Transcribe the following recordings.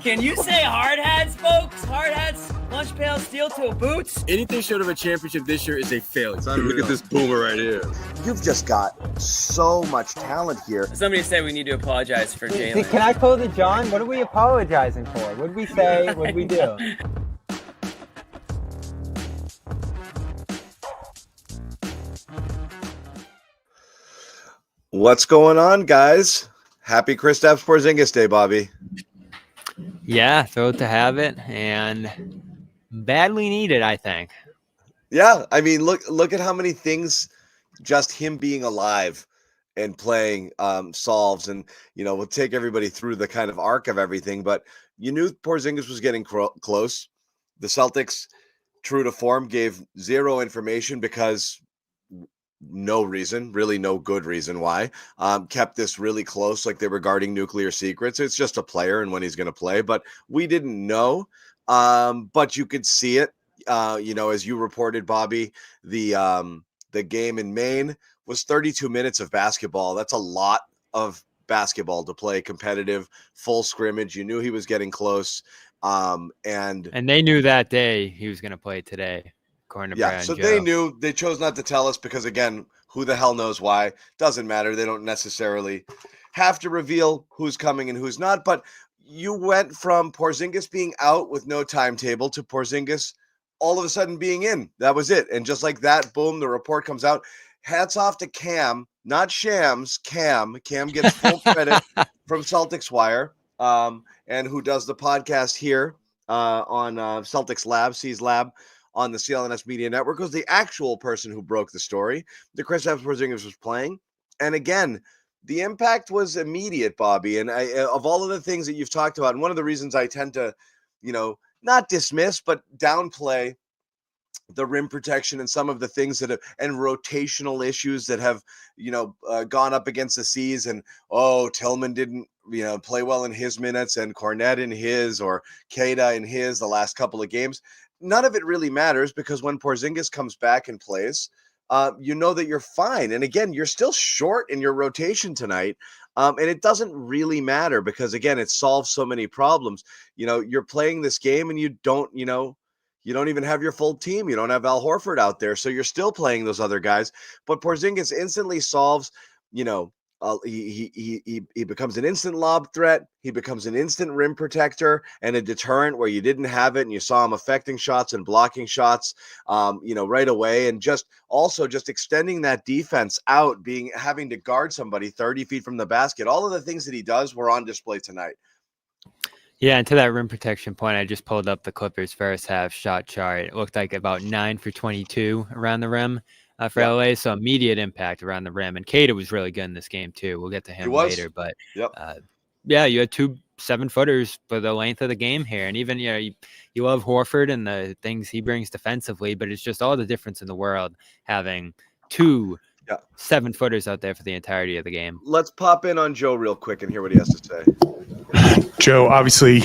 Can you say hard hats, folks? Hard hats, lunch pail, steel toe boots. Anything short of a championship this year is a failure. Look at this boomer right here. You've just got so much talent here. Somebody said we need to apologize for Jalen. Can I call it John? What are we apologizing for? What did we say? What did we do? What's going on, guys? Happy Kristaps Porzingis Day, Bobby. Yeah, thrilled to have it, and badly needed, I think. Yeah, I mean, look at how many things just him being alive and playing solves, and we'll take everybody through the kind of arc of everything. But you knew Porzingis was getting close. The Celtics, true to form, gave zero information because no reason, really no good reason why, kept this really close, like they were guarding nuclear secrets. It's just a player and when he's going to play, but we didn't know. But you could see it, as you reported, Bobby, the game in Maine was 32 minutes of basketball. That's a lot of basketball to play competitive, full scrimmage. You knew he was getting close. And they knew that day he was going to play today. Yeah, so they knew. They chose not to tell us because, again, who the hell knows why? Doesn't matter. They don't necessarily have to reveal who's coming and who's not. But you went from Porzingis being out with no timetable to Porzingis all of a sudden being in. That was it. And just like that, boom, the report comes out. Hats off to Cam, not Shams, Cam. Cam gets full credit from Celtics Wire, and who does the podcast here on Celtics Lab, C's Lab, on the CLNS Media Network, was the actual person who broke the story. The Kristaps Porzingis was playing. And again, the impact was immediate, Bobby. And of all of the things that you've talked about, and one of the reasons I tend to, not dismiss, but downplay the rim protection and some of the things that have, and rotational issues that have, gone up against the C's, and, Tillman didn't, play well in his minutes, and Cornette in his, or Kayada in his the last couple of games. None of it really matters because when Porzingis comes back and plays, you know that you're fine. And again, you're still short in your rotation tonight. And it doesn't really matter because, again, it solves so many problems. You're playing this game and you don't even have your full team. You don't have Al Horford out there. So you're still playing those other guys. But Porzingis instantly solves, he becomes an instant lob threat. He becomes an instant rim protector and a deterrent where you didn't have it, and you saw him affecting shots and blocking shots, right away. And just extending that defense out, having to guard somebody 30 feet from the basket. All of the things that he does were on display tonight. Yeah, and to that rim protection point, I just pulled up the Clippers' first half shot chart. It looked like about 9 for 22 around the rim. For LA, so immediate impact around the rim. And Kayada was really good in this game, too. We'll get to him later. But, you had 2 7-footers for the length of the game here. And even, you love Horford and the things he brings defensively, but it's just all the difference in the world having 2 7-footers out there for the entirety of the game. Let's pop in on Joe real quick and hear what he has to say. Joe, obviously,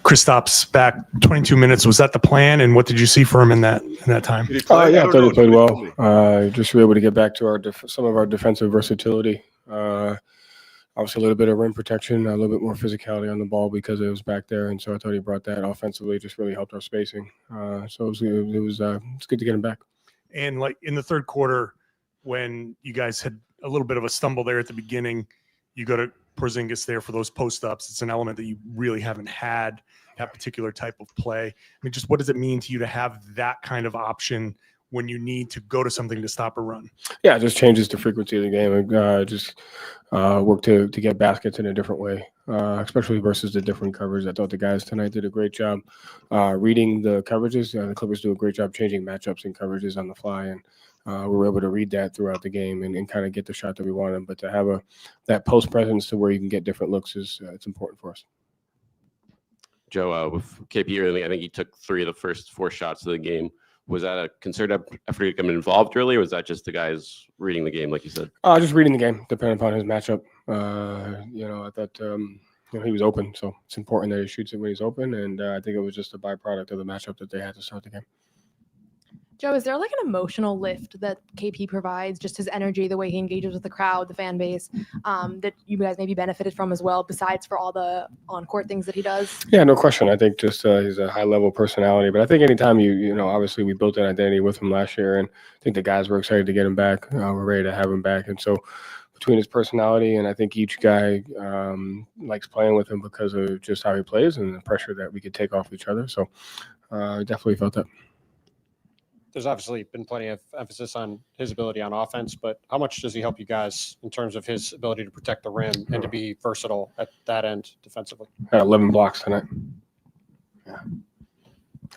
Kristaps back 22 minutes. Was that the plan? And what did you see for him in that time? I thought he played well. Just be able to get back to some of our defensive versatility. Obviously, a little bit of rim protection, a little bit more physicality on the ball because it was back there. And so I thought he brought that offensively. Just really helped our spacing. So it was good to get him back. And like in the third quarter, when you guys had a little bit of a stumble there at the beginning, you go to Porzingis there for those post-ups. It's an element that you really haven't had, that particular type of play. I mean, just what does it mean to you to have that kind of option when you need to go to something to stop a run? Yeah, it just changes the frequency of the game. Work to get baskets in a different way, especially versus the different covers. I thought the guys tonight did a great job reading the coverages. The Clippers do a great job changing matchups and coverages on the fly, and we were able to read that throughout the game and kind of get the shot that we wanted. But to have that post presence to where you can get different looks it's important for us. Joe, with KP early, I think he took 3 of the first 4 shots of the game. Was that a concerted effort to get him involved early, or was that just the guys reading the game, like you said? Just reading the game, depending upon his matchup. I thought he was open, so it's important that he shoots it when he's open, and I think it was just a byproduct of the matchup that they had to start the game. Joe, is there like an emotional lift that KP provides, just his energy, the way he engages with the crowd, the fan base, that you guys maybe benefited from as well, besides for all the on-court things that he does? Yeah, no question. I think just he's a high-level personality. But I think anytime obviously we built an identity with him last year, and I think the guys were excited to get him back. We're ready to have him back. And so between his personality and I think each guy likes playing with him because of just how he plays and the pressure that we could take off each other. So I definitely felt that. There's obviously been plenty of emphasis on his ability on offense, but how much does he help you guys in terms of his ability to protect the rim and to be versatile at that end defensively? Had 11 blocks tonight. Yeah,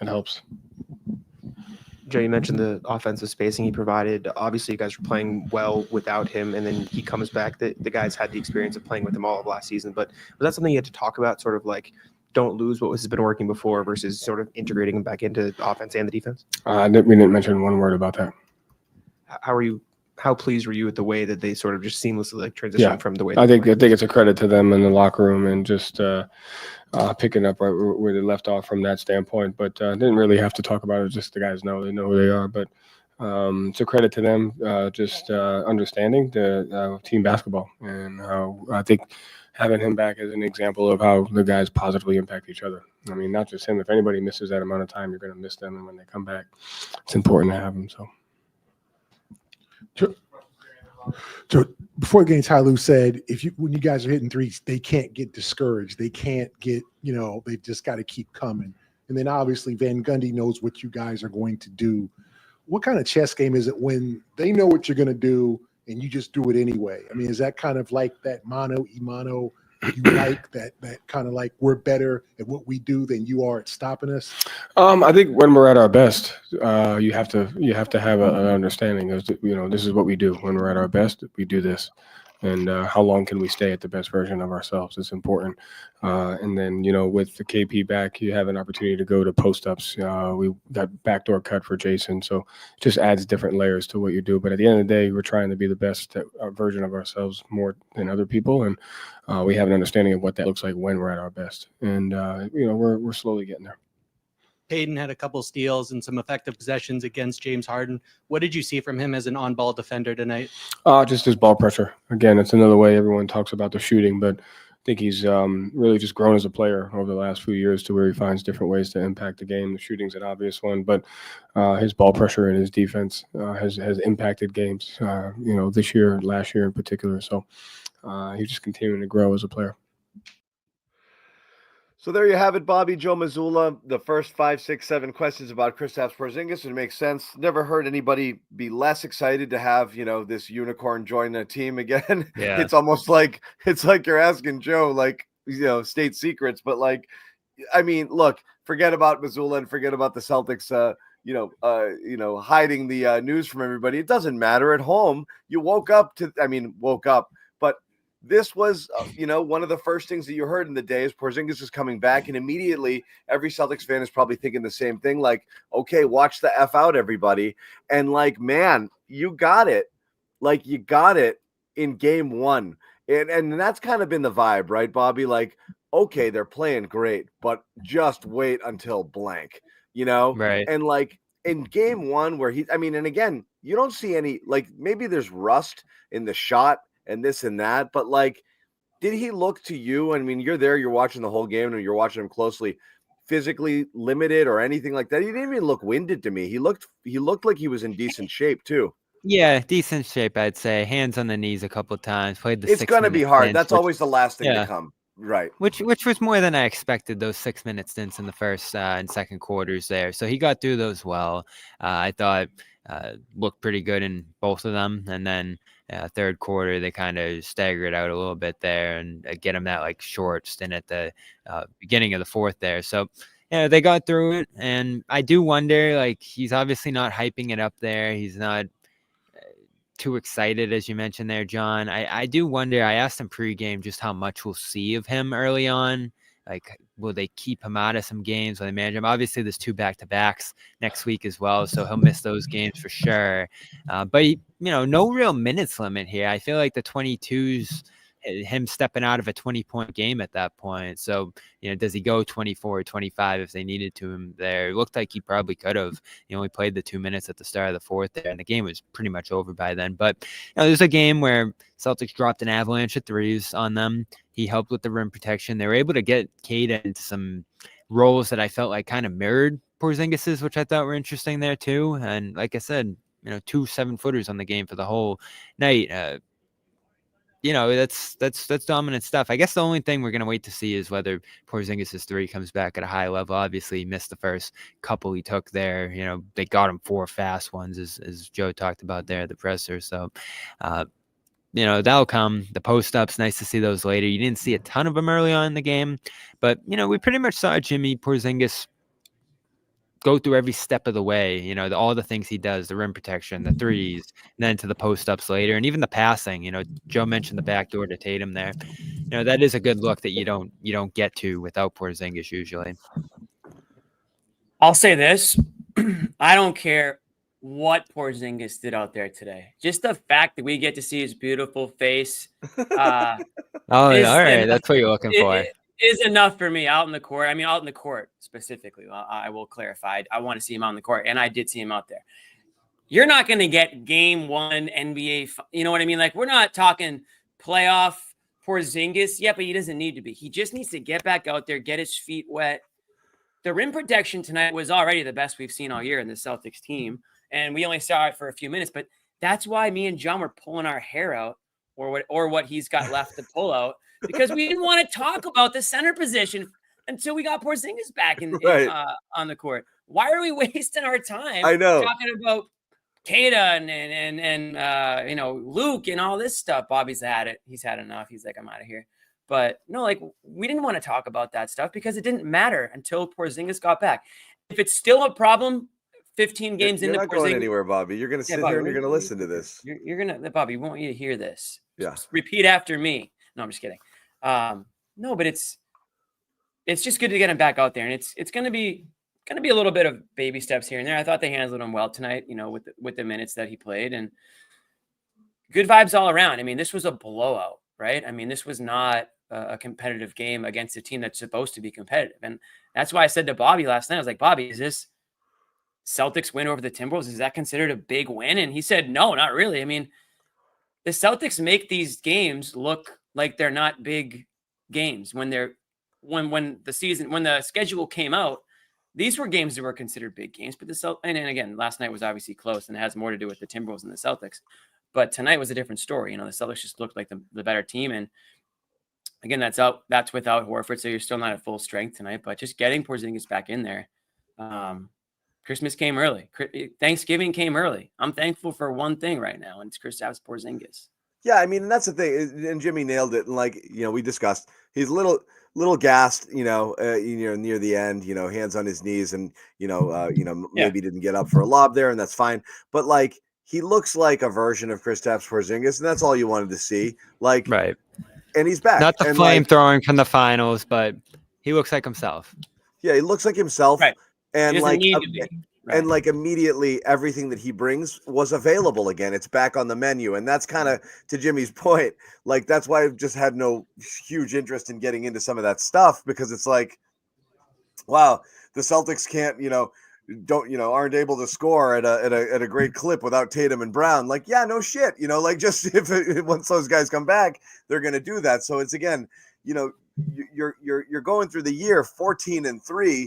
it helps. Joe, you mentioned the offensive spacing he provided. Obviously, you guys were playing well without him, and then he comes back. The guys had the experience of playing with him all of last season, but was that something you had to talk about, sort of like don't lose what has been working before versus sort of integrating him back into the offense and the defense? We didn't mention one word about that. How pleased were you with the way that they sort of just seamlessly like transitioned from the way? I think it's a credit to them in the locker room and just picking up right where they left off from that standpoint. But didn't really have to talk about it. Just the guys know who they are. But it's a credit to them just understanding the team basketball and how I think having him back is an example of how the guys positively impact each other. I mean, not just him. If anybody misses that amount of time, you're going to miss them. And when they come back, it's important to have them. So before the game, Ty Lue said, when you guys are hitting threes, they can't get discouraged. They can't get, they just got to keep coming. And then obviously Van Gundy knows what you guys are going to do. What kind of chess game is it when they know what you're going to do and you just do it anyway? I mean, is that kind of like that mano y mano you like, that kind of like we're better at what we do than you are at stopping us? I think when we're at our best, you have to have an understanding of, this is what we do. When we're at our best, we do this. And how long can we stay at the best version of ourselves? It's important. And then, with the KP back, you have an opportunity to go to post-ups. We got backdoor cut for Jason. So it just adds different layers to what you do. But at the end of the day, we're trying to be the best version of ourselves more than other people. And we have an understanding of what that looks like when we're at our best. And, we're slowly getting there. Payton had a couple steals and some effective possessions against James Harden. What did you see from him as an on-ball defender tonight? Just his ball pressure. Again, it's another way everyone talks about the shooting, but I think he's really just grown as a player over the last few years to where he finds different ways to impact the game. The shooting's an obvious one, but his ball pressure and his defense has impacted games, this year, last year in particular. So he's just continuing to grow as a player. So there you have it, Bobby, Joe Mazzulla. The first 5, 6, 7 questions about Kristaps Porzingis. It makes sense. Never heard anybody be less excited to have, this unicorn join the team again. Yeah. It's almost like you're asking Joe, state secrets. But look, forget about Mazzulla and forget about the Celtics. Hiding the news from everybody. It doesn't matter. At home, you woke up, but this was, one of the first things that you heard in the day is Porzingis is coming back, and immediately every Celtics fan is probably thinking the same thing, like, okay, watch the F out, everybody. And man, you got it. You got it in game 1. And that's kind of been the vibe, right, Bobby? Okay, they're playing great, but just wait until blank, Right. And in game 1 where and again, you don't see any, maybe there's rust in the shot and this and that, but did he look to you? I mean, you're there, you're watching the whole game and you're watching him closely, physically limited or anything like that? He didn't even look winded to me. He looked like he was in decent shape too. Yeah, decent shape, I'd say. Hands on the knees a couple of times. Played the It's going to be hard. stints, That's always the last thing to come. Right. Which was more than I expected, those 6-minute stints in the first and second quarters there. So he got through those well. I thought looked pretty good in both of them. And then third quarter, they kind of staggered out a little bit there and get him that short stint at the beginning of the fourth there. So, they got through it. And I do wonder, he's obviously not hyping it up there. He's not too excited, as you mentioned there, John. I do wonder, I asked him pregame just how much we'll see of him early on. Will they keep him out of some games? Will they manage him? Obviously, there's 2 back-to-backs next week as well, so he'll miss those games for sure. But, no real minutes limit here. I feel like the 22s him stepping out of a 20-point game at that point. So, does he go 24 or 25 if they needed to him there? It looked like he probably could have. He only played the 2 minutes at the start of the fourth there, and the game was pretty much over by then. But there's a game where Celtics dropped an avalanche of threes on them. He helped with the rim protection. They were able to get Kayada into some roles that I felt like kind of mirrored Porzingis's, which I thought were interesting there too. And like I said, 2 7-footers on the game for the whole night. That's dominant stuff. I guess the only thing we're going to wait to see is whether Porzingis' 3 comes back at a high level. Obviously, he missed the first couple he took there. They got him 4 fast ones, as Joe talked about there at the presser. So, that'll come. The post-ups, nice to see those later. You didn't see a ton of them early on in the game, but, we pretty much saw Jimmy Porzingis go through every step of the way, all the things he does, the rim protection, the threes, and then to the post-ups later, and even the passing. Joe mentioned the backdoor to Tatum there. That is a good look that you don't get to without Porzingis usually. I'll say this. I don't care what Porzingis did out there today. Just the fact that we get to see his beautiful face. All right. That's what you're looking for. Is enough for me out in the court. I mean, out in the court specifically. I will clarify. I want to see him out in the court, and I did see him out there. You're not going to get game 1 NBA. You know what I mean? Like, we're not talking playoff Porzingis yet, but he doesn't need to be. He just needs to get back out there, get his feet wet. The rim protection tonight was already the best we've seen all year in the Celtics team, and we only saw it for a few minutes. But that's why me and John were pulling our hair out, or what he's got left to pull out. Because we didn't want to talk about the center position until we got Porzingis back on the court. Why are we wasting our time talking about Kayada and Luke and all this stuff? Bobby's had it. He's had enough. He's like, I'm out of here. But no, we didn't want to talk about that stuff because it didn't matter until Porzingis got back. If it's still a problem 15 games into Porzingis. You're not going anywhere, Bobby. You're going to sit here and you're going to listen to this. You're going to, Bobby, we want you to hear this. Yeah. Just repeat after me. No, I'm just kidding. No, but it's just good to get him back out there, and it's going to be a little bit of baby steps here and there. I thought they handled him well tonight, with the minutes that he played, and good vibes all around. I mean, this was a blowout, right? I mean, this was not a competitive game against a team that's supposed to be competitive, and that's why I said to Bobby last night, I was like, Bobby, is this Celtics win over the Timberwolves? Is that considered a big win? And he said, no, not really. I mean, the Celtics make these games look like they're not big games when the schedule came out. These were games that were considered big games, but and again, last night was obviously close, and it has more to do with the Timberwolves and the Celtics. But tonight was a different story. The Celtics just looked like the better team, and again, that's without Horford, so you're still not at full strength tonight. But just getting Porzingis back in there, Christmas came early. Thanksgiving came early. I'm thankful for one thing right now, and it's Kristaps Porzingis. Yeah, I mean, and that's the thing. And Jimmy nailed it. And we discussed, he's a little gassed, near the end, hands on his knees, and maybe didn't get up for a lob there, and that's fine. But he looks like a version of Kristaps Porzingis, and that's all you wanted to see. Right. And he's back. Not the flame throwing from the finals, but he looks like himself. Yeah, he looks like himself. Right. And Right. And immediately everything that he brings was available again. It's back on the menu. And that's kind of, to Jimmy's point, that's why I've just had no huge interest in getting into some of that stuff, because it's wow, the Celtics can't, aren't able to score at a great clip without Tatum and Brown. Yeah, no shit. Just once those guys come back, they're going to do that. So it's, again, you're going through the year 14-3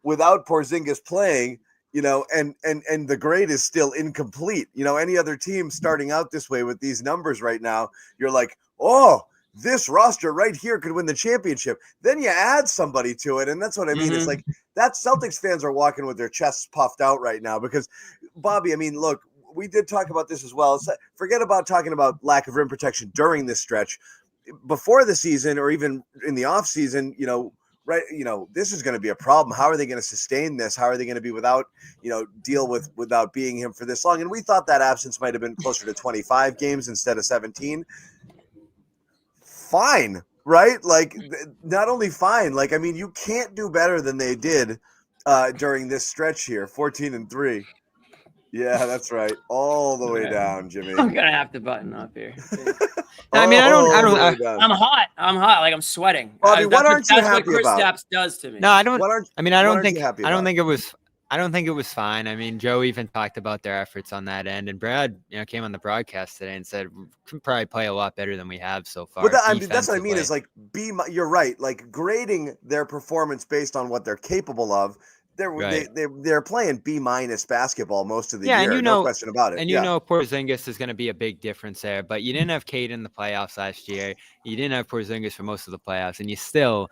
without Porzingis playing, and the grade is still incomplete. Any other team starting out this way with these numbers right now, you're like, oh, this roster right here could win the championship. Then you add somebody to it, and that's what I mean. Mm-hmm. It's that Celtics fans are walking with their chests puffed out right now because, Bobby, I mean, look, we did talk about this as well. Forget about talking about lack of rim protection during this stretch. Before the season, or even in the off season, right, this is going to be a problem. How are they going to sustain this? How are they going to be without being him for this long? And we thought that absence might have been closer to 25 games instead of 17. Fine, right? Not only fine, I mean, you can't do better than they did during this stretch here, 14-3. Yeah, that's right. All the way down, Jimmy. I'm gonna have to button up here. I mean, I All the don't. way down. I'm hot. Like I'm sweating. Bobby, what aren't you that's happy what about? Kristaps does to me. No, I don't. What aren't, I mean, I what don't aren't think. you happy I don't about? think it was. I don't think it was fine. I mean, Joe even talked about their efforts on that end, and Brad, came on the broadcast today and said we can probably play a lot better than we have so far. But that's what I mean. Is like you're right. Like grading their performance based on what they're capable of. They're playing B- basketball most of the year. And no question about it. And Porzingis is going to be a big difference there. But you didn't have Kate in the playoffs last year. You didn't have Porzingis for most of the playoffs, and you still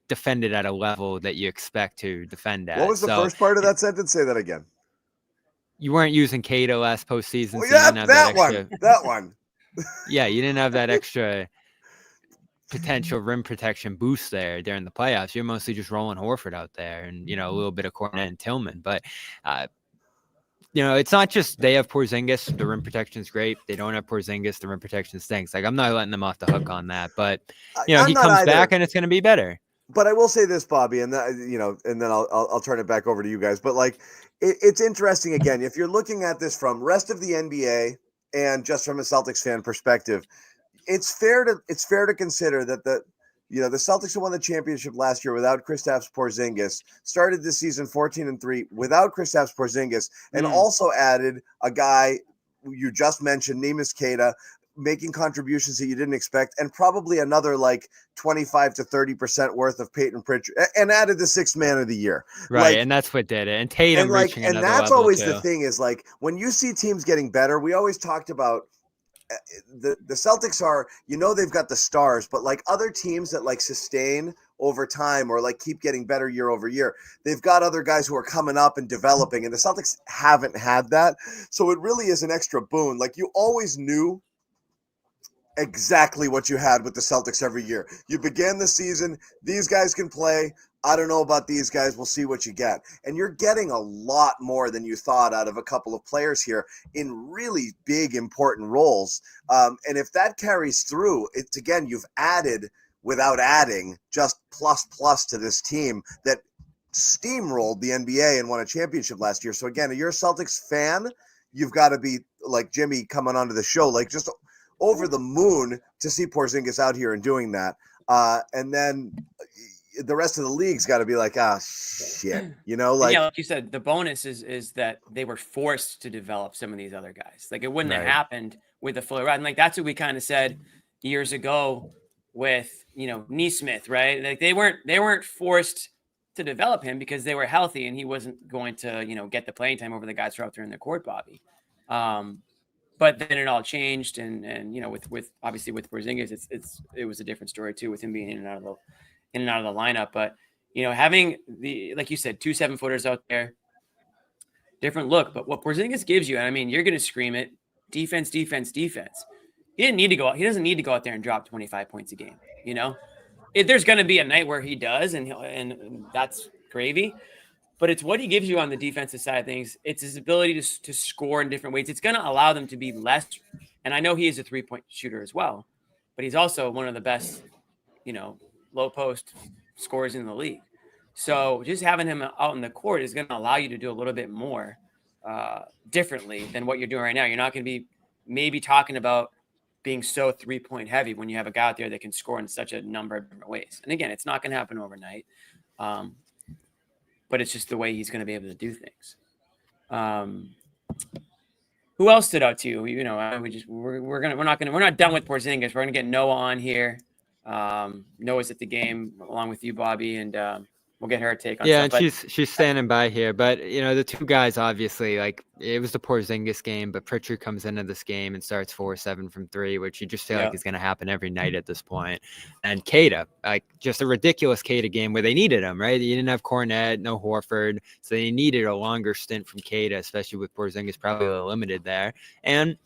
defended at a level that you expect to defend at. What was the first part of that sentence? Say that again. You weren't using Cato last postseason. Well, so you didn't have that one. That one. Yeah, you didn't have that extra potential rim protection boost there during the playoffs. You're mostly just rolling Horford out there and, a little bit of Cornet and Tillman. But, it's not just they have Porzingis. The rim protection is great. They don't have Porzingis. The rim protection stinks. Like, I'm not letting them off the hook on that. But, he comes back and it's going to be better. But I will say this, Bobby, and that, and then I'll turn it back over to you guys. But like, it's interesting again, if you're looking at this from rest of the NBA and just from a Celtics fan perspective, it's fair to consider that the Celtics who won the championship last year without Kristaps Porzingis started this season 14-3 without Kristaps Porzingis, and also added a guy you just mentioned, Neemias Queta, making contributions that you didn't expect, and probably another like 25 to 30% worth of Peyton Pritchard, and added the sixth man of the year. Right, and that's what did it. And Tatum reaching another level. And that's always the thing is like when you see teams getting better, we always talked about the Celtics are, they've got the stars, but like other teams that like sustain over time or like keep getting better year over year, they've got other guys who are coming up and developing, and the Celtics haven't had that. So it really is an extra boon. Like you always knew exactly what you had with the Celtics every year. You began the season, these guys can play. I don't know about these guys. We'll see what you get. And you're getting a lot more than you thought out of a couple of players here in really big, important roles. And if that carries through, it's again, you've added without adding, just plus to this team that steamrolled the NBA and won a championship last year. So again, if you're a Celtics fan, you've got to be like Jimmy coming onto the show, like just over the moon to see Porzingis out here and doing that. And then the rest of the league's got to be like, shit, like you said, the bonus is that they were forced to develop some of these other guys. Like it wouldn't have happened with the full ride. And like, that's what we kind of said years ago with, Nesmith, right? Like they weren't forced to develop him because they were healthy and he wasn't going to, get the playing time over the guys who are out there in the court, Bobby. But then it all changed, and with obviously with Porzingis, it was a different story too, with him being in and out of the lineup. But having the, like you said, 2 7-footers out there, different look. But what Porzingis gives you, and I mean, you're gonna scream it, defense. He doesn't need to go out. He doesn't need to go out there and drop 25 points a game. There's gonna be a night where he does, and that's gravy. But it's what he gives you on the defensive side of things. It's his ability to score in different ways. It's going to allow them to be less. And I know he is a 3-point shooter as well, but he's also one of the best, low post scorers in the league. So just having him out in the court is going to allow you to do a little bit more differently than what you're doing right now. You're not going to be maybe talking about being so 3-point heavy when you have a guy out there that can score in such a number of different ways. And again, it's not going to happen overnight. But it's just the way he's going to be able to do things. Who else stood out to you? We're not done with Porzingis. We're gonna get Noa on here. Noah's at the game along with you, Bobby, and we'll get her take on and stuff. she's standing by here. But the two guys, obviously, like it was the Porzingis game, but Pritchard comes into this game and starts 4-7 from 3, which you just feel like is going to happen every night at this point. And Queta, like just a ridiculous Queta game where they needed him, right? You didn't have Cornet, no Horford, so they needed a longer stint from Queta, especially with Porzingis probably a little limited there. And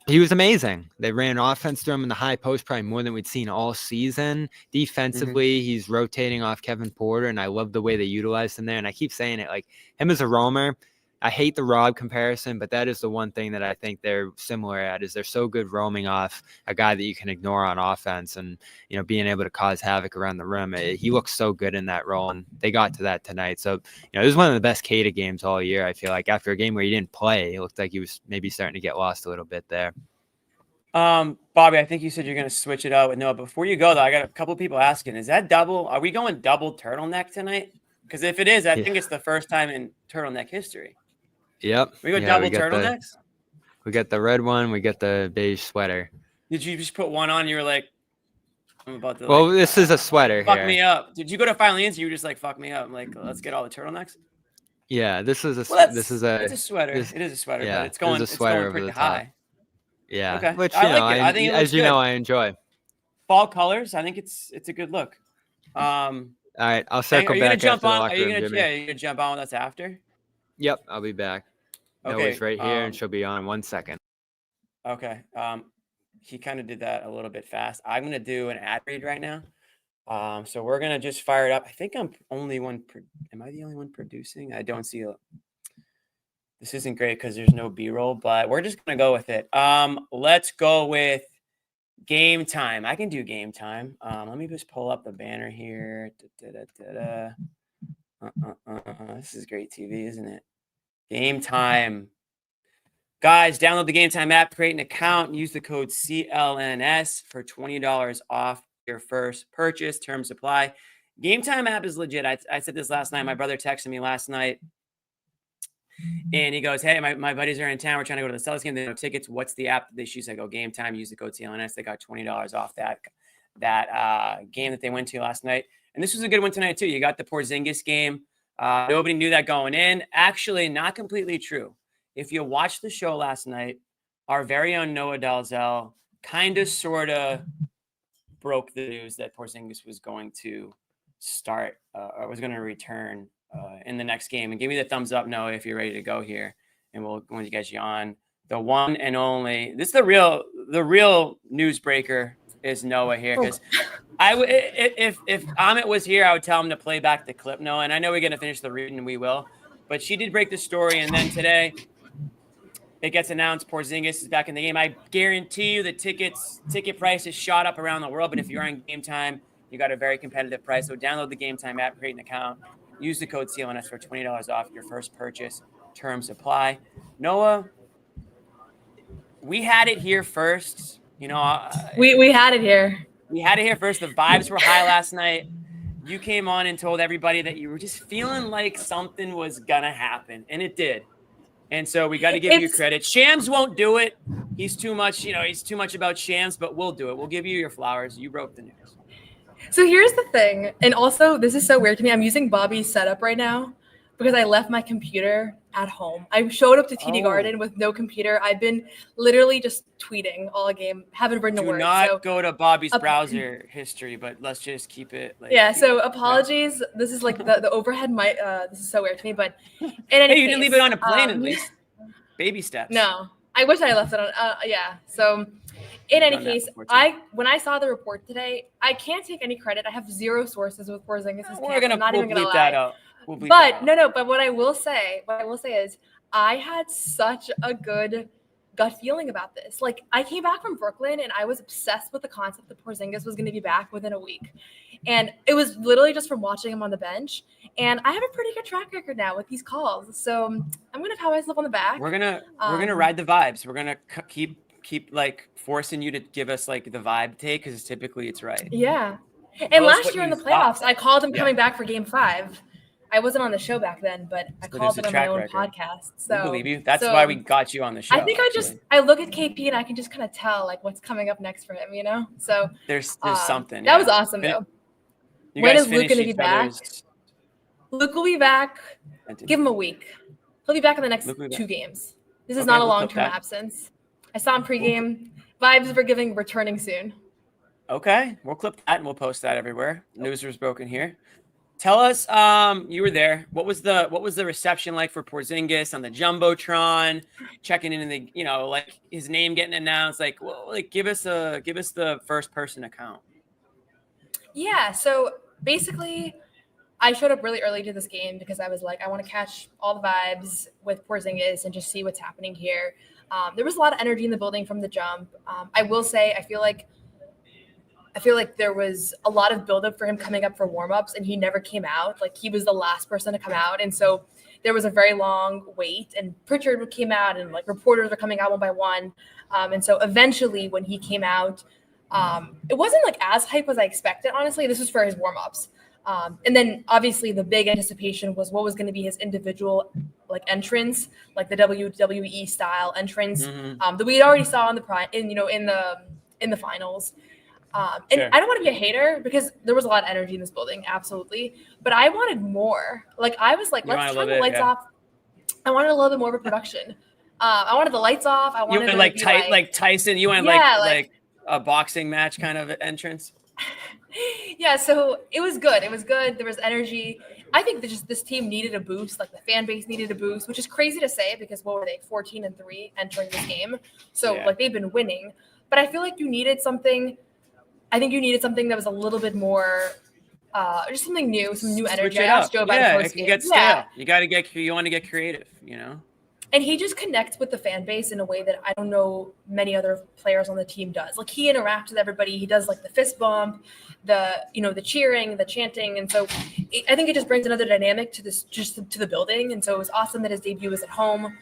he was amazing. They ran offense through him in the high post probably more than we'd seen all season. Defensively, he's rotating off Kevin Porter, and I love the way they utilized him there. And I keep saying it, like him as a roamer, I hate the Rob comparison, but that is the one thing that I think they're similar at is they're so good roaming off a guy that you can ignore on offense and, being able to cause havoc around the rim. He looks so good in that role, and they got to that tonight. So, this is one of the best Kayada games all year. I feel like after a game where he didn't play, it looked like he was maybe starting to get lost a little bit there. Bobby, I think you said you're going to switch it out with Noah. Before you go, though, I got a couple of people asking, is that double? Are we going double turtleneck tonight? Because if it is, I think it's the first time in turtleneck history. Yep. We go double turtlenecks? We got the red one. We got the beige sweater. Did you just put one on? You were like, I'm about to. Well, this is a sweater fuck here. Me up. Did you go to Filene's? You were just like, fuck me up. I'm like, let's get all the turtlenecks. Yeah, this is a. It's a sweater. It is a sweater, yeah, but it's going. It's a sweater pretty over the high. top. Yeah, okay. Which I like it. I think it as you good. know, I enjoy. Fall colors. I think it's a good look. All right, I'll circle back after the locker room, Jimmy. Yeah, you're gonna jump on with us after. Yep, I'll be back. Noah's right here, and she'll be on 1 second. Okay. He kind of did that a little bit fast. I'm gonna do an ad read right now. So we're gonna just fire it up. I think I'm only one. Am I the only one producing? I don't see. This isn't great because there's no B-roll, but we're just gonna go with it. Let's go with game time. I can do game time. Let me just pull up the banner here. This is great TV, isn't it? Game time. Guys, download the Game Time app, create an account, use the code CLNS for $20 off your first purchase. Terms apply. Game Time app is legit. I said this last night. My brother texted me last night, and he goes, hey, my buddies are in town. We're trying to go to the Celtics game. They have no tickets. What's the app that they use? I go, Game Time. Use the code CLNS. They got $20 off that game that they went to last night. And this was a good one tonight, too. You got the Porzingis game. Nobody knew that going in. Actually, not completely true. If you watched the show last night, our very own Noa Dalzell kind of sort of broke the news that Porzingis was going to start or was going to return in the next game. And give me the thumbs up, Noah, if you're ready to go here. And we'll get you on. The one and only. This is the real newsbreaker is Noah here, because if Amit was here, I would tell him to play back the clip, Noah. And I know we're going to finish the read, and we will. But she did break the story, and then today it gets announced Porzingis is back in the game. I guarantee you the ticket prices shot up around the world, but if you're on Game Time, you got a very competitive price. So download the Game Time app, create an account, use the code CLNS for $20 off your first purchase. Terms apply. Noah, we had it here first. We had it here. We had it here first. The vibes were high last night. You came on and told everybody that you were just feeling like something was gonna happen, and it did. And so we got to give you credit. Shams won't do it. He's too much, he's too much about Shams, but we'll do it. We'll give you your flowers. You broke the news. So here's the thing. And also, this is so weird to me. I'm using Bobby's setup right now because I left my computer at home. I showed up to TD Garden with no computer. I've been literally just tweeting all game. Haven't written a word. Do not go to Bobby's browser history, but let's just keep it. So apologies. This is like the overhead mic. This is so weird to me, but in any you didn't leave it on a plane at least. Baby steps. No, I wish I left it on. So in any case, when I saw the report today, I can't take any credit. I have zero sources with Porzingis. I'm not even gonna lie. That out. But what I will say is I had such a good gut feeling about this. Like, I came back from Brooklyn and I was obsessed with the concept that Porzingis was going to be back within a week. And it was literally just from watching him on the bench. And I have a pretty good track record now with these calls. So I'm going to have myself on the back. We're going to ride the vibes. We're going to keep like forcing you to give us like the vibe take, because typically it's right. Yeah. And last year in the playoffs, I called him coming back for Game 5. I wasn't on the show back then, but I called it on my own podcast. So I believe you. That's why we got you on the show. I think I look at KP and I can just kind of tell like what's coming up next for him, So there's something. That was awesome though. When is Luke going to be back? Luke will be back. Give him a week. He'll be back in the next 2 games. This is not a long-term absence. I saw him pregame. Vibes were giving returning soon. Okay, we'll clip that and we'll post that everywhere. News was broken here. Tell us, you were there. What was the reception like for Porzingis on the jumbotron, checking in the, like his name getting announced? Like, give us the first person account. Yeah. So basically, I showed up really early to this game because I was like, I want to catch all the vibes with Porzingis and just see what's happening here. There was a lot of energy in the building from the jump. I will say, I feel like there was a lot of buildup for him coming up for warmups, and he never came out. Like, he was the last person to come out, and so there was a very long wait. And Pritchard came out, and like reporters were coming out one by one. And so eventually, when he came out, it wasn't like as hype as I expected. Honestly, this was for his warmups. And then obviously the big anticipation was what was going to be his individual like entrance, like the WWE style entrance that we had already saw in the finals. And Sure. I don't want to be a hater because there was a lot of energy in this building, absolutely. But I wanted more. Like, I was like, let's turn the lights off. I wanted a little bit more of a production. I wanted the lights off. I wanted You went like Tyson. You went like a boxing match kind of entrance. Yeah, so it was good. It was good. There was energy. I think that just this team needed a boost. Like, the fan base needed a boost, which is crazy to say because what were they, 14-3 entering this game? So like, they've been winning. But I feel like you needed something. I think you needed something that was a little bit more, just something new, some new energy. I asked Joe about yeah, the it can postgame. get stale. You want to get creative, you know. And he just connects with the fan base in a way that I don't know many other players on the team does. Like, he interacts with everybody. He does like the fist bump, the cheering, the chanting. And so I think it just brings another dynamic to this, just to the building. And so it was awesome that his debut was at home.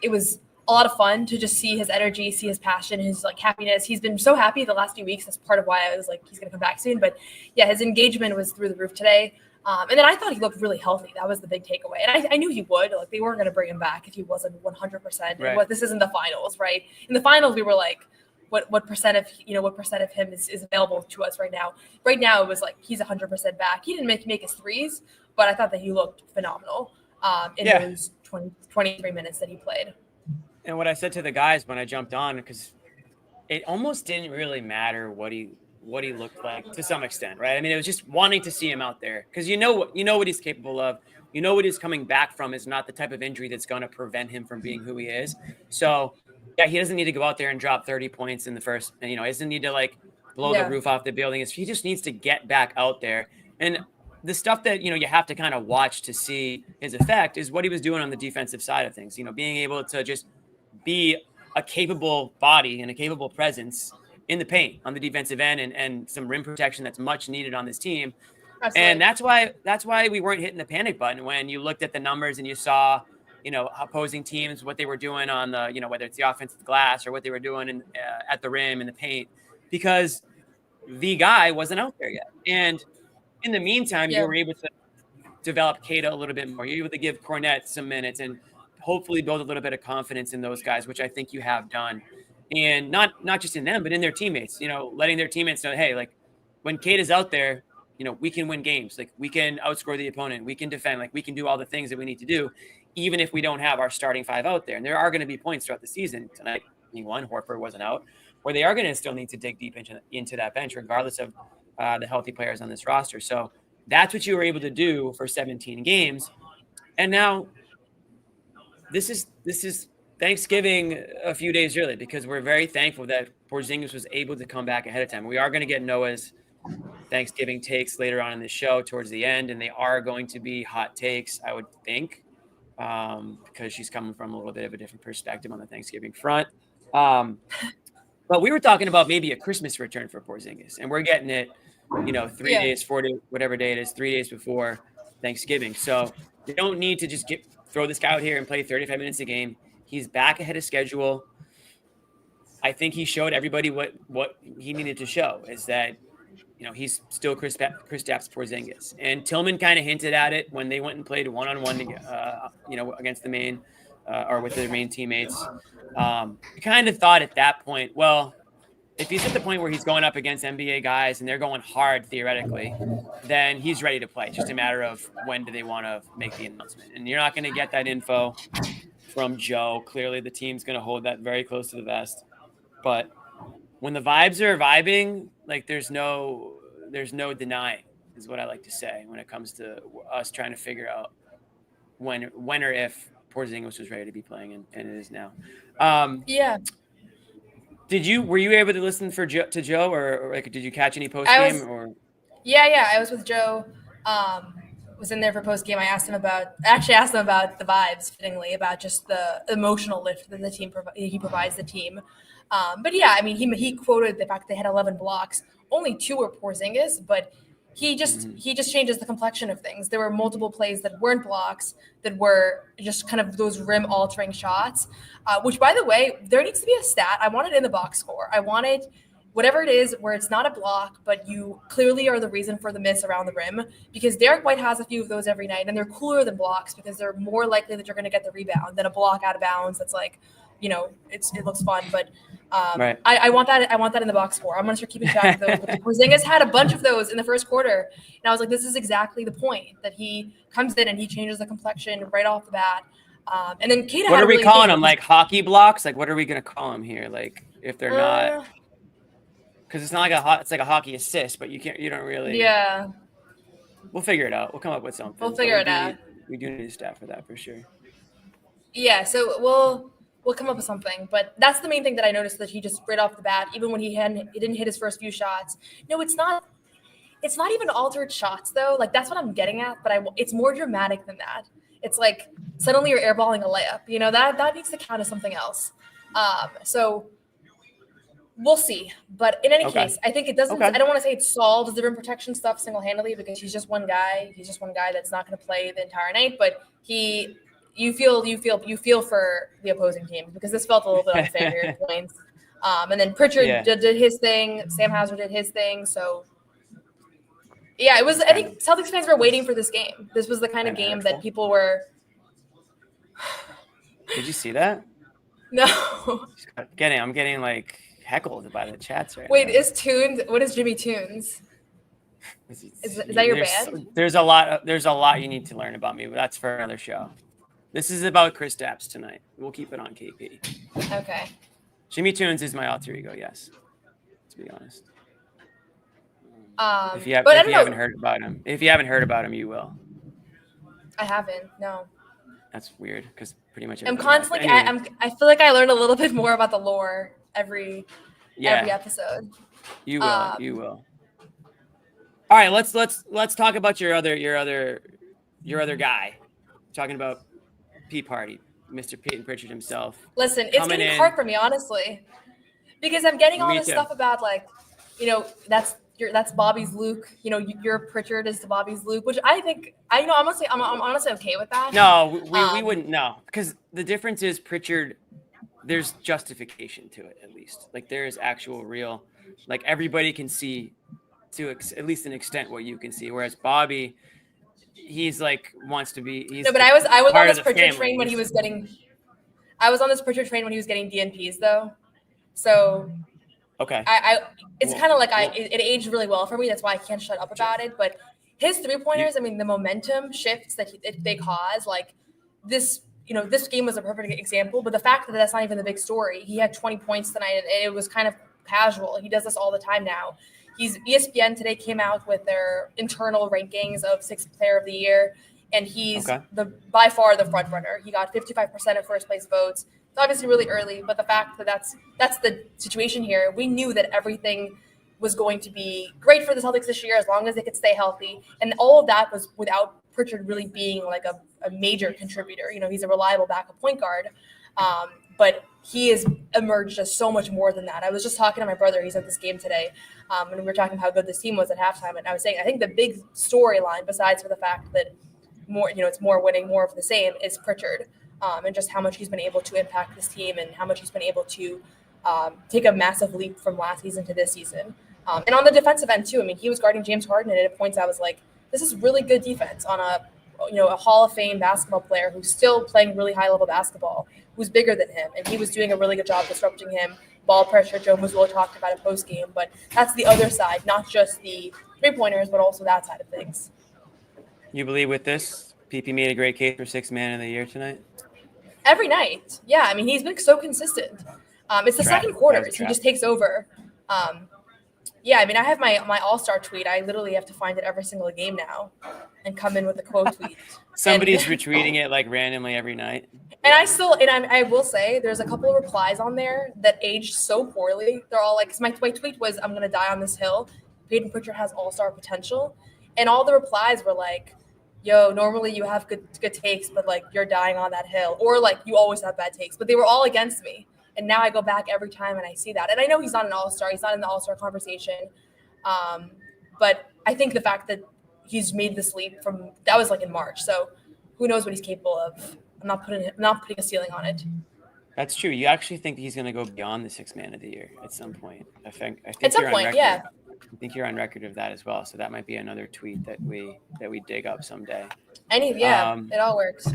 It was a lot of fun to just see his energy, see his passion, his like happiness. He's been so happy the last few weeks. That's part of why I was like, he's going to come back soon. But yeah, his engagement was through the roof today. And then I thought he looked really healthy. That was the big takeaway. And I knew he would. Like, they weren't going to bring him back if he wasn't 100%. Right. This isn't the finals, right? In the finals, we were like, what percent of him is available to us right now? Right now, it was like he's 100% back. He didn't make his threes, but I thought that he looked phenomenal in those 23 minutes that he played. And what I said to the guys when I jumped on, because it almost didn't really matter what he looked like to some extent, right? I mean, it was just wanting to see him out there because you know what he's capable of. You know what he's coming back from is not the type of injury that's going to prevent him from being who he is. So, yeah, he doesn't need to go out there and drop 30 points in the first, and, he doesn't need to like blow the roof off the building. He just needs to get back out there. And the stuff that, you have to kind of watch to see his effect is what he was doing on the defensive side of things, being able to just be a capable body and a capable presence in the paint on the defensive end and some rim protection that's much needed on this team. Absolutely. And that's why we weren't hitting the panic button when you looked at the numbers and you saw, opposing teams, what they were doing on the, whether it's the offensive glass or what they were doing at the rim in the paint, because the guy wasn't out there yet. And in the meantime, you were able to develop Kayada a little bit more. You're able to give Cornette some minutes and hopefully build a little bit of confidence in those guys, which I think you have done. And not just in them, but in their teammates, letting their teammates know, hey, like, when Kayada's out there, we can win games. Like, we can outscore the opponent. We can defend. Like, we can do all the things that we need to do, even if we don't have our starting five out there. And there are going to be points throughout the season. Tonight, Horford wasn't out, where they are going to still need to dig deep into that bench, regardless of the healthy players on this roster. So that's what you were able to do for 17 games. And now this is Thanksgiving a few days early, because we're very thankful that Porzingis was able to come back ahead of time. We are going to get Noah's Thanksgiving takes later on in the show towards the end, and they are going to be hot takes, I would think, because she's coming from a little bit of a different perspective on the Thanksgiving front. But we were talking about maybe a Christmas return for Porzingis, and we're getting it, 3 days, 4 days, whatever day it is, 3 days before Thanksgiving. So they don't need to just throw this guy out here and play 35 minutes a game. He's back ahead of schedule. I think he showed everybody what he needed to show, is that, he's still Kristaps Porzingis. And Tillman kind of hinted at it when they went and played one-on-one, against the main or with their main teammates. We kind of thought at that point, well, if he's at the point where he's going up against NBA guys and they're going hard theoretically, then he's ready to play. It's just a matter of when do they want to make the announcement. And you're not going to get that info from Joe. Clearly, the team's going to hold that very close to the vest. But when the vibes are vibing, like, there's no denying, is what I like to say when it comes to us trying to figure out when or if Porzingis was ready to be playing, and it is now. Were you able to listen to Joe, or like, did you catch any post game? Yeah, I was with Joe. was in there for post game, I asked him about the vibes, fittingly, about just the emotional lift that the team he provides the team. But yeah, I mean, he quoted the fact they had 11 blocks. Only 2 were Porzingis, but he just changes the complexion of things. There were multiple plays that weren't blocks, that were just kind of those rim altering shots. Which, by the way, there needs to be a stat. I want it in the box score. I want it, whatever it is, where it's not a block, but you clearly are the reason for the miss around the rim. Because Derek White has a few of those every night, and they're cooler than blocks because they're more likely that you're going to get the rebound than a block out of bounds. That's like, it looks fun, but right. I want that in the box score. I'm going to start keeping track of those. But Porzingis had a bunch of those in the first quarter, and I was like, this is exactly the point, that he comes in and he changes the complexion right off the bat. And then Kayada. What are we calling them? Like hockey blocks? Like, what are we going to call them here? Like, if they're not, because it's not like it's like a hockey assist, but you don't really. Yeah. We'll figure it out. We'll come up with something. We'll figure it out. We do need a stat for that for sure. Yeah. So we'll come up with something, but that's the main thing that I noticed, that he just right off the bat, even when he didn't hit his first few shots. No, it's not even altered shots though. Like, that's what I'm getting at, but it's more dramatic than that. It's like suddenly you're airballing a layup, that needs to count as something else. So we'll see, but in any case, I think it doesn't, I don't want to say it solves the rim protection stuff single-handedly, because he's just one guy that's not going to play the entire night, but you feel for the opposing team, because this felt a little bit unfair here at points. And then Pritchard did his thing. Sam Hazard did his thing. So, yeah, it was. I think Celtics fans were waiting for this game. This was the kind of game that people were. Did you see that? No. I'm getting like heckled by the chats right Wait, now. What is Jimmy Tunes? Is that your band? There's a lot you need to learn about me, but that's for another show. This is about Kristaps tonight. We'll keep it on KP. Okay. Jimmy Tunes is my alter ego, yes. To be honest. If you haven't heard about him, you will. I haven't. No. That's weird, because pretty much. I'm constantly. I feel like I learn a little bit more about the lore every episode. You will. You will. All right. Let's talk about your other guy. Talking about P Party, Mr. Peyton Pritchard himself. Listen, it's getting hard for me, honestly, because I'm getting all this stuff about, like, that's Bobby's Luke. Your Pritchard is the Bobby's Luke, which I think I'm honestly okay with that. No, we wouldn't. No, because the difference is Pritchard. There's justification to it, at least. Like, there is actual real, like, everybody can see to at least an extent what you can see. Whereas Bobby, he's like wants to be. No, but I was on this Pritchard train when he was getting. I was on this Pritchard train when he was getting DNPs though, so. Okay. It's kind of like it aged really well for me. That's why I can't shut up about it. But his 3-pointers, I mean, the momentum shifts that they cause, like this. This game was a perfect example. But the fact that that's not even the big story. He had 20 points tonight, and it was kind of casual. He does this all the time now. ESPN today came out with their internal rankings of 6th player of the year, and he's by far the front runner. He got 55% of first place votes. It's obviously really early, but the fact that that's the situation here, we knew that everything was going to be great for the Celtics this year as long as they could stay healthy, and all of that was without Pritchard really being like a major contributor. He's a reliable backup point guard, but he has emerged as so much more than that. I was just talking to my brother. He's at this game today, and we were talking how good this team was at halftime. And I was saying, I think the big storyline, besides for the fact that it's more winning, more of the same, is Pritchard, and just how much he's been able to impact this team and how much he's been able to take a massive leap from last season to this season. And on the defensive end too. I mean, he was guarding James Harden, and at points I was like, this is really good defense on a Hall of Fame basketball player who's still playing really high level basketball, who's bigger than him, and he was doing a really good job disrupting him. Ball pressure, Joe Mazzulla talked about it post game, but that's the other side, not just the 3-pointers, but also that side of things. You believe with this, PP made a great case for 6th man of the year tonight? Every night. Yeah, I mean, he's been so consistent. It's the second quarters. He just takes over. Yeah, I mean, I have my all-star tweet. I literally have to find it every single game now and come in with a quote tweet. Somebody's retweeting it like randomly every night. And I will say there's a couple of replies on there that aged so poorly. They're all like, my tweet was, I'm going to die on this hill. Peyton Pritchard has all-star potential. And all the replies were like, yo, normally you have good takes, but like you're dying on that hill, or like you always have bad takes. But they were all against me, and now I go back every time and I see that. And I know he's not an all-star; he's not in the all-star conversation. But I think the fact that he's made this leap from that was like in March, so who knows what he's capable of. I'm not putting a ceiling on it. That's true. You actually think he's going to go beyond the Sixth Man of the Year at some point? I think At some you're point, on record. yeah. I think you're on record of that as well. So that might be another tweet that we dig up someday. It all works.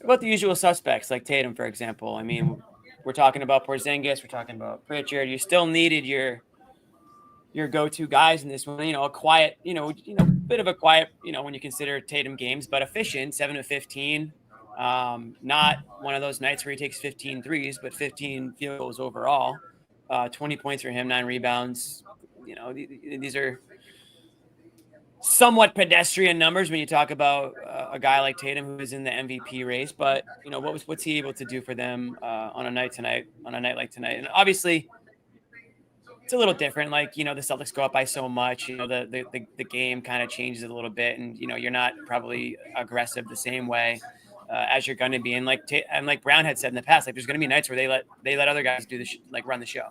About the usual suspects like Tatum, for example. I mean, we're talking about Porzingis, we're talking about Pritchard. You still needed your go-to guys in this one. A quiet, bit of a quiet, when you consider Tatum games, but efficient, 7 of 15. Not one of those nights where he takes 15 threes, but 15 field goals overall. 20 points for him, 9 rebounds. These are somewhat pedestrian numbers when you talk about a guy like Tatum who is in the MVP race. But what's he able to do for them on a night like tonight? And obviously, it's a little different. Like the Celtics go up by so much. The game kind of changes a little bit, and you're not probably aggressive the same way as you're going to be. And like Brown had said in the past, like there's going to be nights where they let other guys do run the show,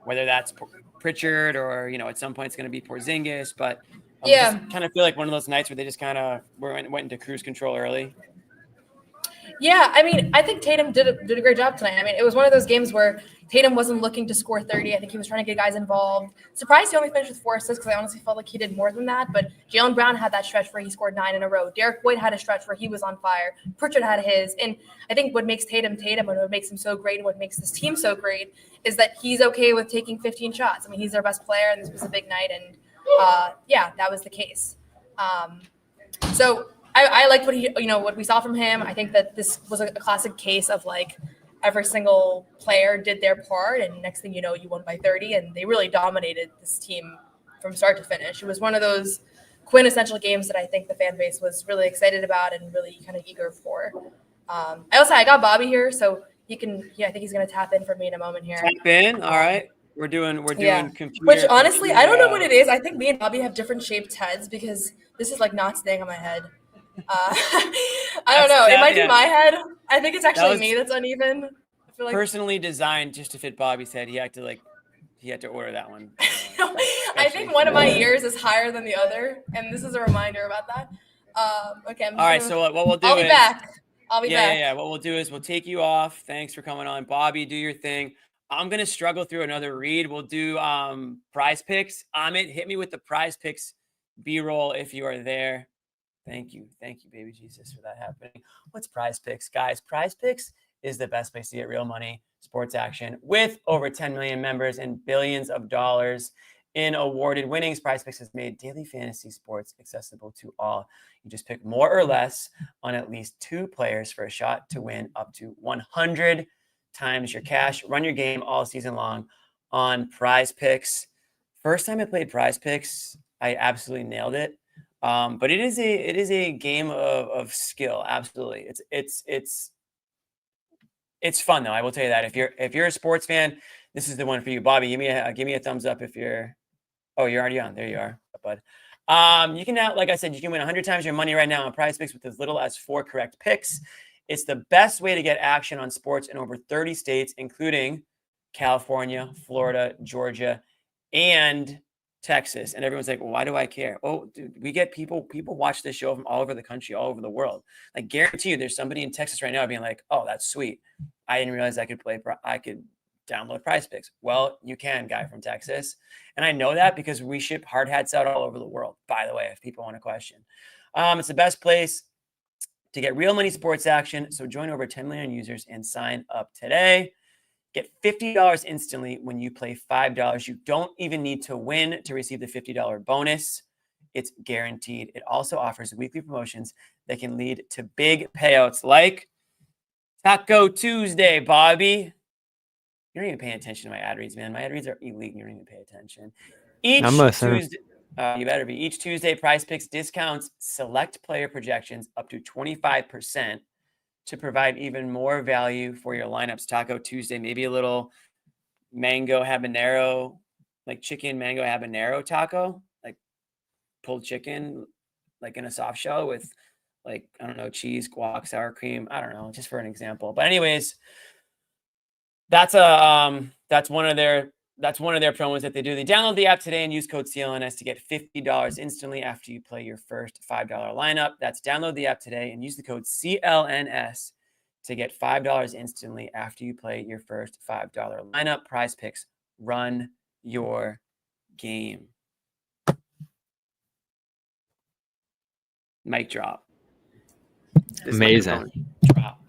whether that's Pritchard or at some point it's going to be Porzingis. But I just kind of feel like one of those nights where they just kind of went into cruise control early. Yeah, I mean, I think Tatum did a great job tonight. I mean, it was one of those games where Tatum wasn't looking to score 30. I think he was trying to get guys involved. Surprised he only finished with 4 assists because I honestly felt like he did more than that. But Jaylen Brown had that stretch where he scored 9 in a row. Derek White had a stretch where he was on fire. Pritchard had his. And I think what makes Tatum and what makes him so great and what makes this team so great is that he's okay with taking 15 shots. I mean, he's their best player, and this was a big night. And, that was the case. So I liked what we saw from him. I think that this was a classic case of like every single player did their part, and next thing you know, you won by 30, and they really dominated this team from start to finish. It was one of those quintessential games that I think the fan base was really excited about and really kind of eager for. I got Bobby here, so he can. Yeah, I think he's going to tap in for me in a moment here. Tap in. All right. We're doing computer. Which honestly, I don't know what it is. I think me and Bobby have different shaped heads because this is like not staying on my head. I don't know. It might be my head. I think it's actually me that's uneven. I feel like personally designed just to fit Bobby's head. He had to order that one. I think one of my ears is higher than the other, and this is a reminder about that. Okay. All right. So what we'll do I'll be back. Yeah. What we'll do is we'll take you off. Thanks for coming on, Bobby. Do your thing. I'm gonna struggle through another read. We'll do prize picks. Amit, hit me with the prize picks B-roll if you are there. Thank you, baby Jesus, for that happening. What's prize picks, guys? Prize picks is the best place to get real money, sports action with over 10 million members and billions of dollars in awarded winnings. Prize picks has made daily fantasy sports accessible to all. You just pick more or less on at least 2 players for a shot to win up to 100 times your cash. Run your game all season long on prize picks. First time I played prize picks, I absolutely nailed it. But it is a game of skill. Absolutely. It's fun though. I will tell you that if you're a sports fan, this is the one for you. Bobby, give me a thumbs up if you're already on. There you are, bud. You can now, like I said, you can win 100 times your money right now on prize picks with as little as 4 correct picks. It's the best way to get action on sports in over 30 states, including California, Florida, Georgia, and Texas. And everyone's like, well, why do I care? Oh, dude, we get people watch this show from all over the country, all over the world. I guarantee you there's somebody in Texas right now being like, oh, that's sweet. I didn't realize I could download prize picks. Well, you can, guy from Texas. And I know that because we ship hard hats out all over the world, by the way, if people want to question. It's the best place to get real money sports action. So join over 10 million users and sign up today. Get $50 instantly when you play $5. You don't even need to win to receive the $50 bonus. It's guaranteed. It also offers weekly promotions that can lead to big payouts like Taco Tuesday, Bobby. You're not even paying attention to my ad reads, man. My ad reads are elite and you don't even pay attention. Tuesday, you better be. Each Tuesday, Prize Picks discounts select player projections up to 25% to provide even more value for your lineups. Taco Tuesday, maybe a little mango habanero, like chicken mango habanero taco, like pulled chicken, like in a soft shell with like, I don't know, cheese, guac, sour cream. I don't know, just for an example. But anyways, that's one of their promos that they do. They download the app today and use code CLNS to get $50 instantly after you play your first $5 lineup. That's download the app today and use the code CLNS to get $5 instantly after you play your first $5 lineup. Prize Picks, run your game. Mic drop. Amazing. Drop.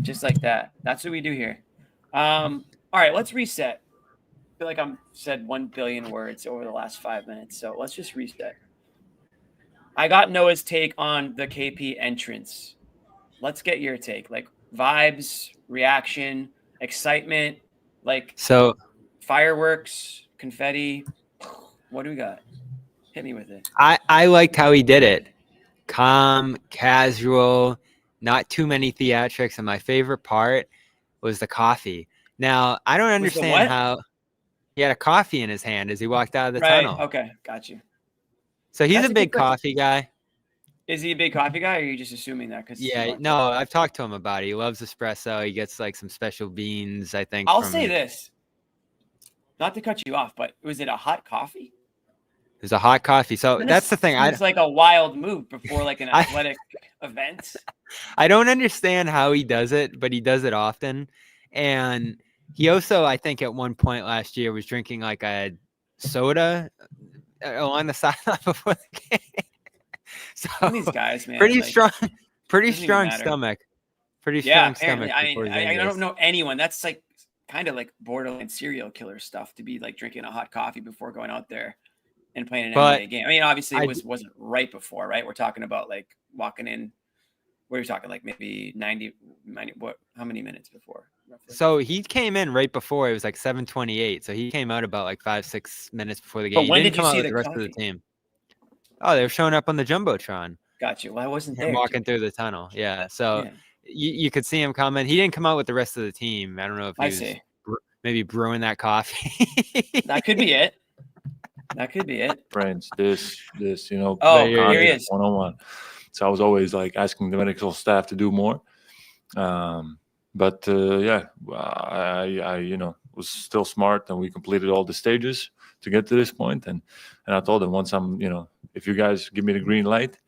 Just like that. That's what we do here. All right, let's reset. I feel like I'm said 1 billion words over the last 5 minutes, so let's just reset. I got Noah's take on the KP entrance. Let's get your take. Like vibes, reaction, excitement, like So fireworks, confetti. What do we got? Hit me with it. I liked how he did it. Calm, casual, not too many theatrics, and my favorite part was the coffee. Now, I don't understand how he had a coffee in his hand as he walked out of the tunnel. Okay, got you. So he's That's a a big good question. coffee guy. Is he a big coffee guy, or are you just assuming that? Yeah, no, I've talked to him about it. He loves espresso. He gets like some special beans, I think. I'll from- say this, not to cut you off, but was it a hot coffee? It was a hot coffee. So that's the thing. It's like a wild move before like an athletic event. I don't understand how he does it, but he does it often. And he also, I think, at one point last year was drinking like a soda on the sideline before the game. So these guys, man, pretty like, strong doesn't even matter. stomach. Pretty Yeah, strong apparently. stomach. I don't know anyone. That's like kind of like borderline serial killer stuff to be like drinking a hot coffee before going out there and playing an NBA game. I mean, obviously it wasn't right before, right? We're talking about like walking in. What are you talking, like maybe 90 what? How many minutes before? Roughly? So he came in right before. It was like 7:28. So he came out about like 5-6 minutes before the game. But when he didn't did you come out see with the the rest of the coffee? team. Oh, they were showing up on the Jumbotron. Got you. Well, I wasn't Him there. walking through the tunnel. Yeah. So Yeah. You could see him coming. He didn't come out with the rest of the team. I don't know if he I was see. maybe brewing that coffee. That could be it. That could be it. Friends, this, you know. Oh, here he is. One-on-one. So I was always like asking the medical staff to do more. But I you know, was still smart, and we completed all the stages to get to this point. And I told them, once I'm, you know, if you guys give me the green light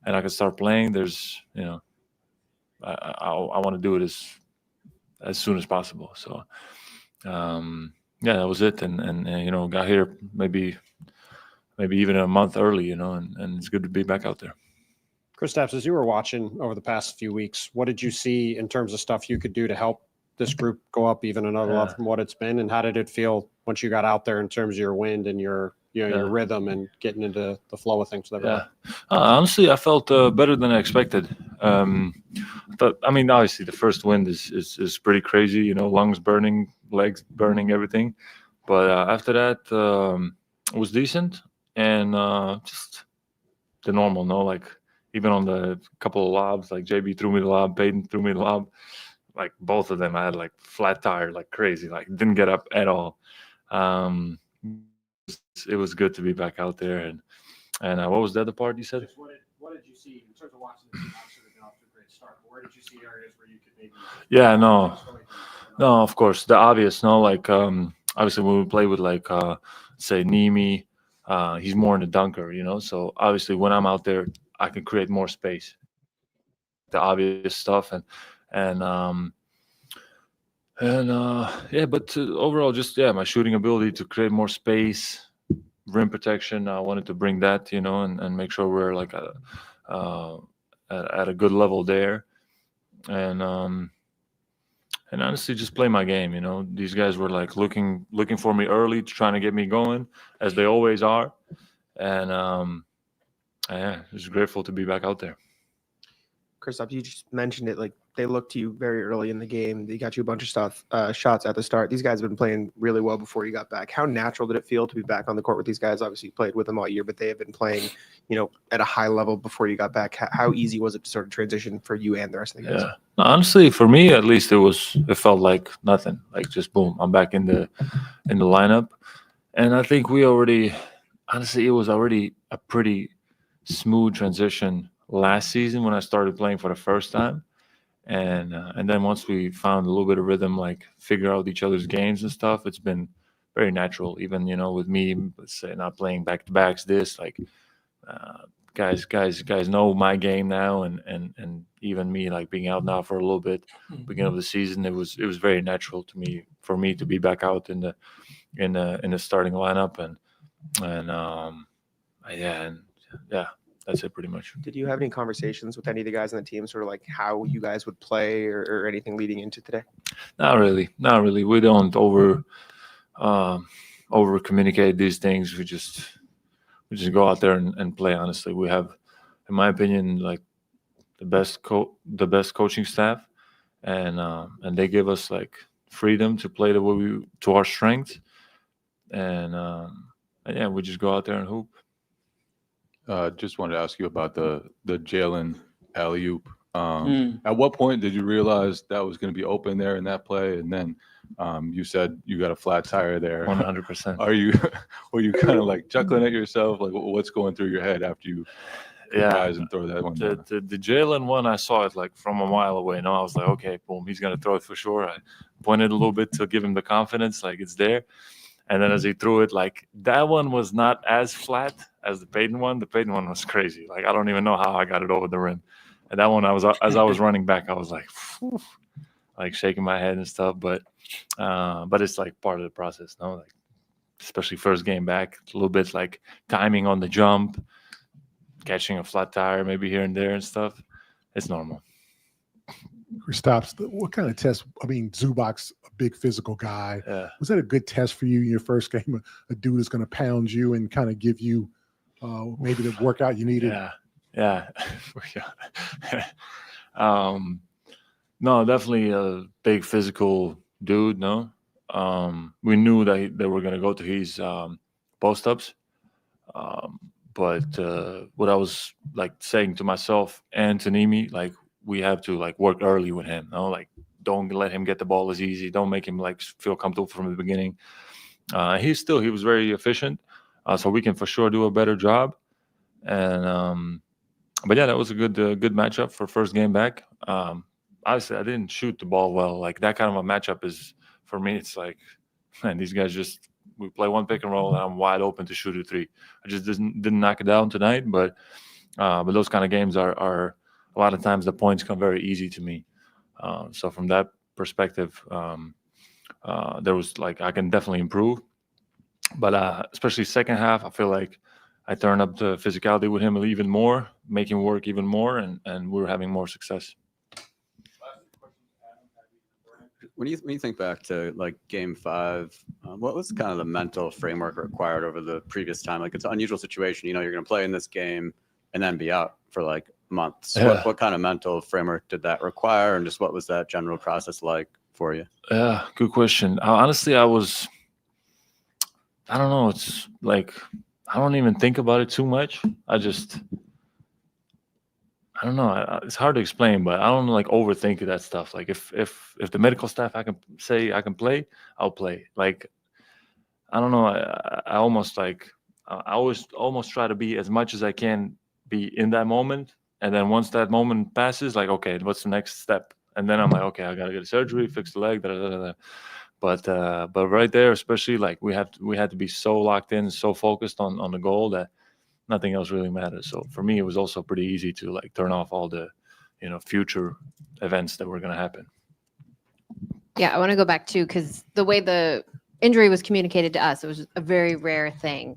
and I can start playing, there's, you know, I want to do it as soon as possible. So that was it. And you know, got here maybe even a month early, you know, and it's good to be back out there. Kristaps, as you were watching over the past few weeks, what did you see in terms of stuff you could do to help this group go up even another level from what it's been? And how did it feel once you got out there in terms of your wind and your rhythm and getting into the flow of things? Honestly, I felt better than I expected. But I mean, obviously, the first wind is pretty crazy. You know, lungs burning, legs burning, everything. But after that, it was decent, and just the normal. No, like even on the couple of lobs, like JB threw me the lob, Peyton threw me the lob. Like both of them, I had like flat tire, like crazy. Like didn't get up at all. It was good to be back out there. And what was the other part you said? What did you see in terms of watching this team? Obviously, they've been off to a great start. But where did you see areas where you could maybe? Yeah, no, of course, the obvious. No, like obviously when we play with like say Nimi, he's more in the dunker, you know. So obviously when I'm out there, I can create more space. The obvious stuff but overall, just my shooting ability to create more space, rim protection. I wanted to bring that, you know, and make sure we're like at a good level there, and honestly, just play my game. You know, these guys were like looking for me early, trying to get me going, as they always are, and just grateful to be back out there. Kristaps, you just mentioned it. Like they looked to you very early in the game. They got you a bunch of shots at the start. These guys have been playing really well before you got back. How natural did it feel to be back on the court with these guys? Obviously, you played with them all year, but they have been playing, you know, at a high level before you got back. How easy was it to sort of transition for you and the rest of the guys? Yeah, honestly, for me at least, it felt like nothing. Like just boom, I'm back in the lineup, and I think we already, honestly, it was already a pretty smooth transition last season when I started playing for the first time. And then once we found a little bit of rhythm, like figure out each other's games and stuff, it's been very natural. Even, with me, let's say, not playing back-to-backs, guys know my game now, and even me, like, being out now for a little bit, beginning of the season, it was very natural for me to be back out in the starting lineup, and that's it pretty much. Did you have any conversations with any of the guys on the team, sort of like how you guys would play or anything leading into today? Not really. We don't over communicate these things. We just go out there and play. Honestly, we have, in my opinion, like the best coaching staff, and they give us like freedom to play the way to our strengths, and we just go out there and hoop. Just wanted to ask you about the Jalen alley-oop. At what point did you realize that was going to be open there in that play? And then you said you got a flat tire there. 100%. Were you kind of like chuckling at yourself? Like, what's going through your head after you rise and throw that one down? The Jalen one, I saw it like from a mile away. I was like, okay, boom, he's going to throw it for sure. I pointed a little bit to give him the confidence, like it's there. And then as he threw it, like that one was not as flat as the Payton one. The Payton one was crazy. Like I don't even know how I got it over the rim. And that one, as I was running back, I was like, phew, like shaking my head and stuff. But it's like part of the process, no? Like especially first game back, a little bit like timing on the jump, catching a flat tire maybe here and there and stuff. It's normal. Kristaps, what kind of test? I mean, Zubac's a big physical guy. Yeah. Was that a good test for you in your first game? A dude is going to pound you and kind of give you maybe the workout you needed? Yeah. No, definitely a big physical dude. No, we knew that they were going to go to his post-ups. But what I was like saying to myself and to Nimi, like, we have to like work early with him. No, like don't let him get the ball as easy. Don't make him like feel comfortable from the beginning. He was very efficient, so we can for sure do a better job. And but yeah, that was a good matchup for first game back. Obviously, I didn't shoot the ball well. Like that kind of a matchup is for me. It's like, man, these guys we play one pick and roll, and I'm wide open to shoot a three. I just didn't knock it down tonight. But those kind of games are a lot of times the points come very easy to me. So from that perspective, there was like I can definitely improve. But especially second half, I feel like I turned up the physicality with him even more, make him work even more, and we're having more success. When you think back to like Game 5, what was kind of the mental framework required over the previous time? Like it's an unusual situation. You're going to play in this game and then be out for like months. Yeah. What kind of mental framework did that require, and just what was that general process like for you? Yeah, good question. Honestly, I don't know. It's like I don't even think about it too much. I don't know. It's hard to explain, but I don't like overthink that stuff. Like if the medical staff I can say I can play, I'll play. Like I don't know. I almost like I always almost try to be as much as I can be in that moment, and then once that moment passes, like okay, what's the next step? And then I'm like, okay, I gotta get a surgery, fix the leg, But right there, especially like we had to be so locked in, so focused on the goal that nothing else really matters. So for me, it was also pretty easy to like turn off all the, future events that were going to happen. Yeah, I want to go back too, because the way the injury was communicated to us, it was a very rare thing.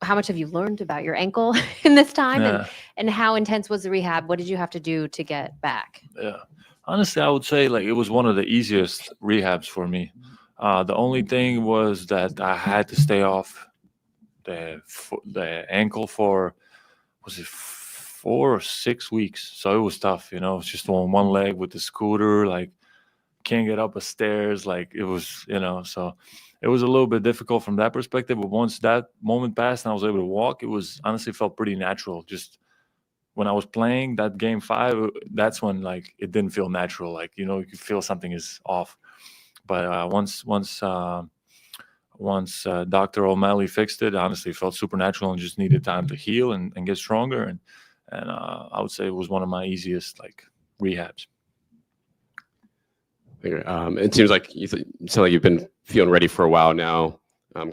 How much have you learned about your ankle in this time? Yeah. And how intense was the rehab? What did you have to do to get back? Yeah. Honestly, I would say like it was one of the easiest rehabs for me. The only thing was that I had to stay off the ankle for, was it 4 or 6 weeks? So it was tough, it's just on one leg with the scooter, like can't get up a stairs. Like it was, so it was a little bit difficult from that perspective. But once that moment passed and I was able to walk, it was honestly felt pretty natural. Just when I was playing that Game 5, that's when like it didn't feel natural. Like, you could feel something is off. But once once Dr. O'Malley fixed it, honestly, it felt supernatural and just needed time to heal and get stronger. And I would say it was one of my easiest rehabs. It seems like you sound like you've been feeling ready for a while now.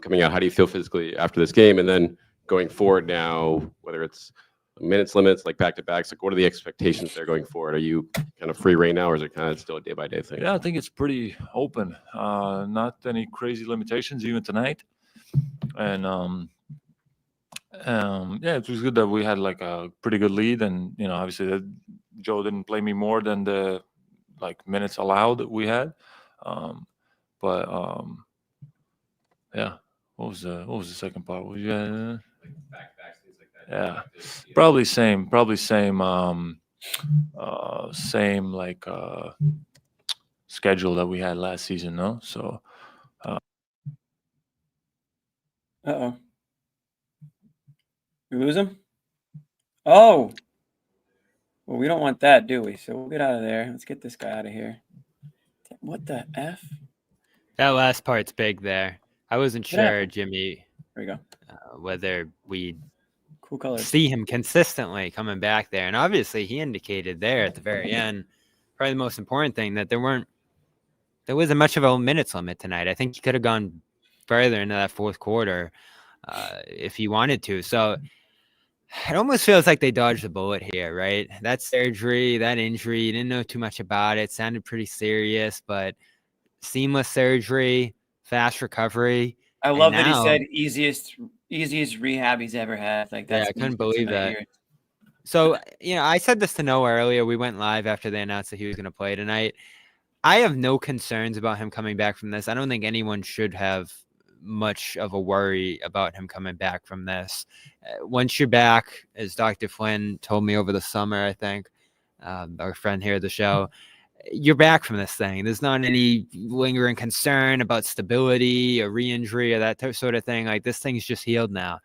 Coming out, how do you feel physically after this game, and then going forward now, whether it's minutes limits, like back-to-backs, like what are the expectations there going forward? Are you kind of free right now, or is it kind of still a day-by-day thing? Yeah, I think it's pretty open. Not any crazy limitations even tonight. And yeah, it was good that we had a pretty good lead, and obviously that Joe didn't play me more than the minutes allowed that we had. Yeah, what was the second part? Yeah, probably same schedule that we had last season, no? So Uh-oh. We lose him? Oh. Well, we don't want that, do we? So we'll get out of there. Let's get this guy out of here. What the F? That last part's big there. I wasn't sure, Jimmy. There we go. Whether we cool colors see him consistently coming back there. And obviously he indicated there at the very end, probably the most important thing, that there wasn't much of a minutes limit tonight. I think he could have gone further into that fourth quarter if he wanted to. So it almost feels like they dodged the bullet here, right? That surgery, that injury, you didn't know too much about it. Sounded pretty serious, but seamless surgery, fast recovery. I love that he said easiest rehab he's ever had. That's I couldn't believe that. So, I said this to Noah earlier. We went live after they announced that he was going to play tonight. I have no concerns about him coming back from this. I don't think anyone should have much of a worry about him coming back from this. Once you're back, as Dr. Flynn told me over the summer, I think, our friend here at the show, you're back from this thing. There's not any lingering concern about stability or re-injury or that sort of thing. This thing's just healed now.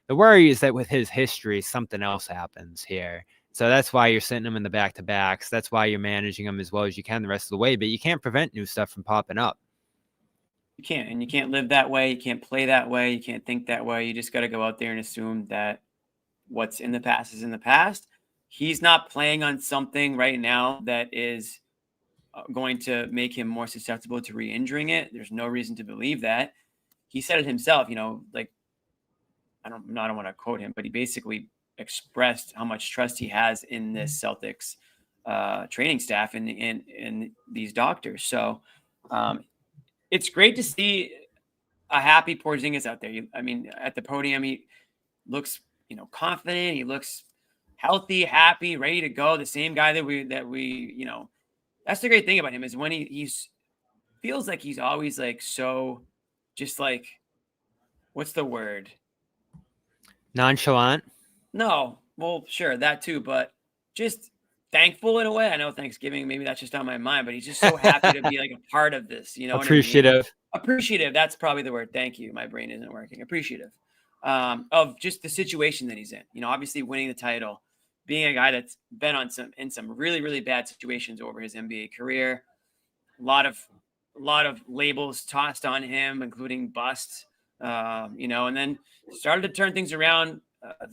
The worry is that with his history, something else happens here. So that's why you're sitting him in the back-to-backs. That's why you're managing him as well as you can the rest of the way. But you can't prevent new stuff from popping up. You can't, and you can't live that way. You can't play that way. You can't think that way. You just got to go out there and assume that what's in the past is in the past. He's not playing on something right now that is going to make him more susceptible to re-injuring it. There's no reason to believe that. He said it himself, I don't want to quote him, but he basically expressed how much trust he has in this Celtics training staff and in these doctors. So it's great to see a happy Porzingis out there. At the podium, he looks, confident. He looks healthy, happy, ready to go. The same guy that we that's the great thing about him, is when he's feels like he's always so just what's the word? Nonchalant? No. Well, sure, that too, but just thankful in a way. I know Thanksgiving, maybe that's just on my mind, but he's just so happy to be a part of this. Appreciative. What I mean? Appreciative. That's probably the word. Thank you. My brain isn't working. Appreciative of just the situation that he's in. Obviously winning the title, being a guy that's been in some really, really bad situations over his NBA career. A lot of labels tossed on him, including bust, and then started to turn things around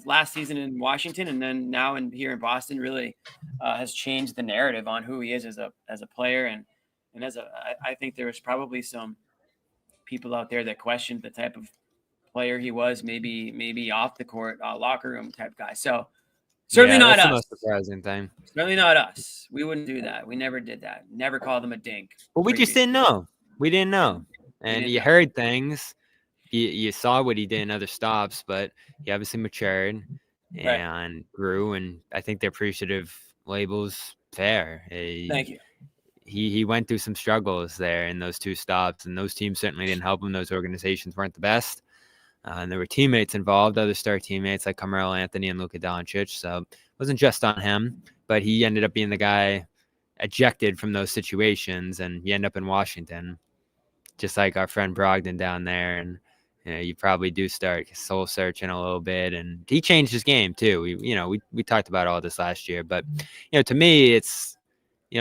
last season in Washington, and then now here in Boston really has changed the narrative on who he is as a player. And I think there was probably some people out there that questioned the type of player he was, maybe off the court, locker room type guy. So certainly not us. That's the most surprising thing. Certainly not us. We wouldn't do that. We never did that. Never called him a dink. Well, we just didn't know. We didn't know. And you heard things. You saw what he did in other stops, but he obviously matured and grew. And I think the appreciative label's fair. Thank you. He went through some struggles there in those two stops, and those teams certainly didn't help him. Those organizations weren't the best. And there were teammates involved, other star teammates like Carmelo Anthony and Luka Doncic. So it wasn't just on him, but he ended up being the guy ejected from those situations, and he ended up in Washington, just like our friend Brogdon down there. And you probably do start soul searching a little bit, and he changed his game too. We talked about all this last year, but to me, it's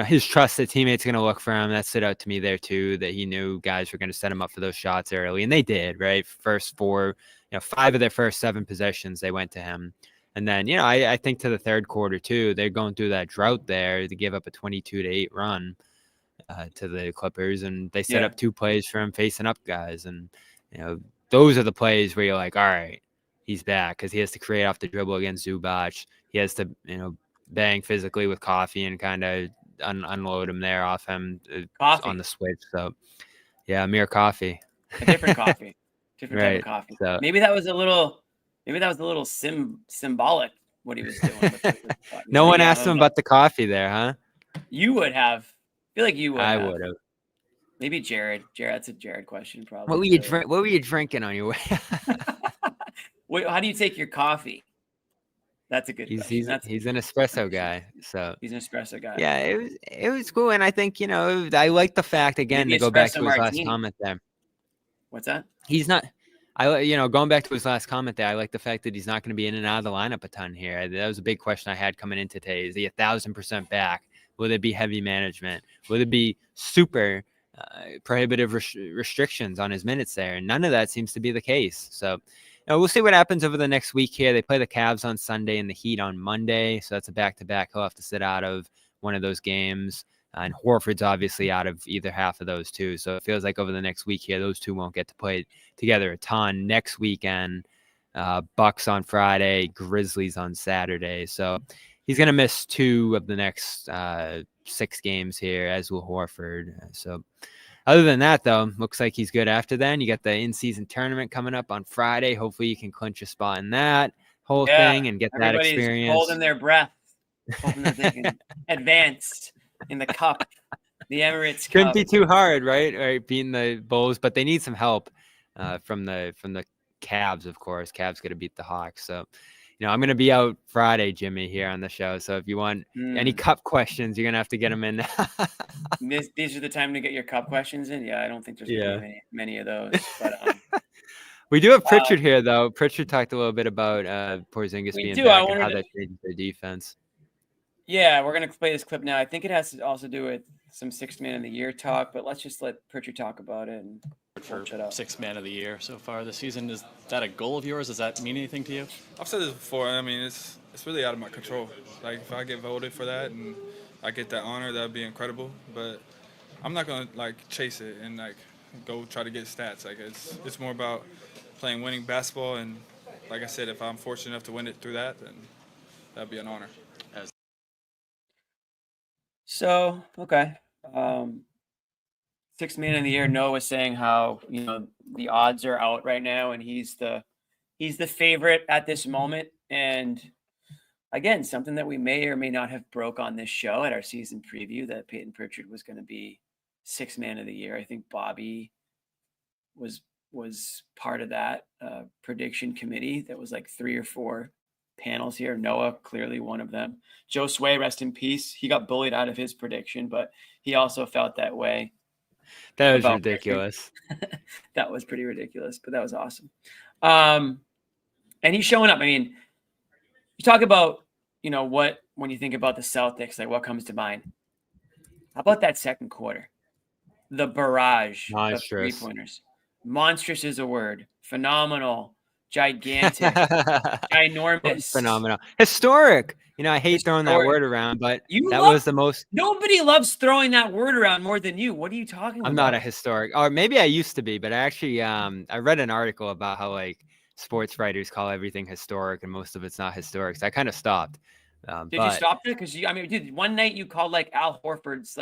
his trusted teammates going to look for him. That stood out to me there too, that he knew guys were going to set him up for those shots early, and they did, right? First 4, 5 of their first 7 possessions, they went to him. And then, I think to the third quarter too, they're going through that drought there. They gave up a 22-8 run to the Clippers, and they set up 2 plays for him facing up guys. And, those are the plays where you're like, all right, he's back, because he has to create off the dribble against Zubac. He has to, bang physically with Coffee and kind of unload him there off him on the switch. So, yeah, Amir Coffee. A different Coffee. Different type of coffee. So, maybe that was a little symbolic what he was doing. No one asked him about the coffee there, huh? You would have. I feel like you would. I would have. Maybe Jared. That's a Jared question, probably. What were you drinking on your way? Wait, how do you take your coffee? That's a good question. He's an espresso guy. So he's an espresso guy. Yeah, it was cool. And I think, I like the fact, again, to go back to his last comment there. What's that? He's not. Going back to his last comment there, I like the fact that he's not going to be in and out of the lineup a ton here. That was a big question I had coming into today. Is he 1,000% back? Will there be heavy management? Will there be super prohibitive restrictions on his minutes there? And none of that seems to be the case. So, we'll see what happens over the next week here. They play the Cavs on Sunday and the Heat on Monday. So that's a back-to-back. He'll have to sit out of one of those games. And Horford's obviously out of either half of those two. So it feels like over the next week here, those two won't get to play together a ton. Next weekend, Bucks on Friday, Grizzlies on Saturday. So he's going to miss 2 of the next 6 games here, as will Horford. So other than that, though, looks like he's good after then. You got the in-season tournament coming up on Friday. Hopefully you can clinch a spot in that whole thing and get that experience. Holding their breath, hoping that they can advance in the cup, the Emirates Cup. Couldn't be too hard, right? Beating the Bulls, but they need some help from the Cavs, of course. Cavs got to beat the Hawks. So, I'm going to be out Friday, Jimmy, here on the show. So if you want any cup questions, you're going to have to get them in. These are the time to get your cup questions in. Yeah, I don't think there's going to be many of those. But we do have Pritchard here, though. Pritchard talked a little bit about Porzingis being back and how that changes their defense. Yeah, we're going to play this clip now. I think it has to also do with some 6th man of the year talk, but let's just let Pritchard talk about it. And for 6th man of the year so far this season, is that a goal of yours? Does that mean anything to you? I've said this before. I mean, it's really out of my control. Like, if I get voted for that and I get that honor, that would be incredible. But I'm not going to, chase it and, go try to get stats. It's more about playing winning basketball. And, like I said, if I'm fortunate enough to win it through that, then that'd be an honor. So, okay. 6th man of the year, Noah was saying how, the odds are out right now and he's the favorite at this moment. And again, something that we may or may not have broke on this show at our season preview, that Peyton Pritchard was going to be 6th man of the year. I think Bobby was part of that prediction committee. That was 3 or 4 panels here. Noah, clearly one of them. Joe Sway, rest in peace. He got bullied out of his prediction, but he also felt that way. That was ridiculous. That was pretty ridiculous, but that was awesome. And he's showing up. I mean, you talk about, when you think about the Celtics, what comes to mind? How about that second quarter? The barrage of 3-pointers. Monstrous is a word. Phenomenal. Gigantic, ginormous, phenomenal, historic. I hate throwing that word around, but was the most. Nobody loves throwing that word around more than you. What are you talking about? I'm not a historic, or maybe I used to be, but I actually, I read an article about how sports writers call everything historic and most of it's not historic. So I kind of stopped. Did you stop it? Because dude, one night you called Al Horford's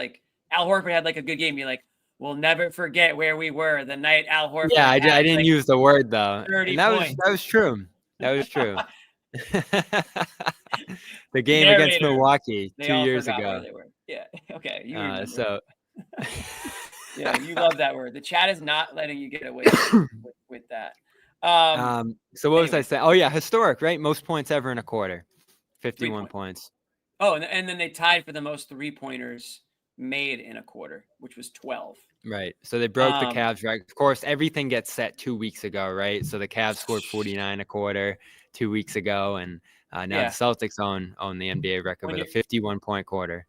Al Horford had a good game. You're like, we'll never forget where we were the night Al Horford. Yeah, I didn't use the word though. And that was true. That was true. The game against Milwaukee 2 years ago. Yeah. Okay. Yeah, you love that word. The chat is not letting you get away with that. So what was I saying? Oh yeah, historic, right? Most points ever in a quarter. 51 points. Oh, and then they tied for the most 3-pointers made in a quarter, which was 12. Right. So they broke the Cavs, right? Of course, everything gets set 2 weeks ago, right? So the Cavs scored 49 a quarter 2 weeks ago, and now the Celtics own the NBA record with a 51-point quarter.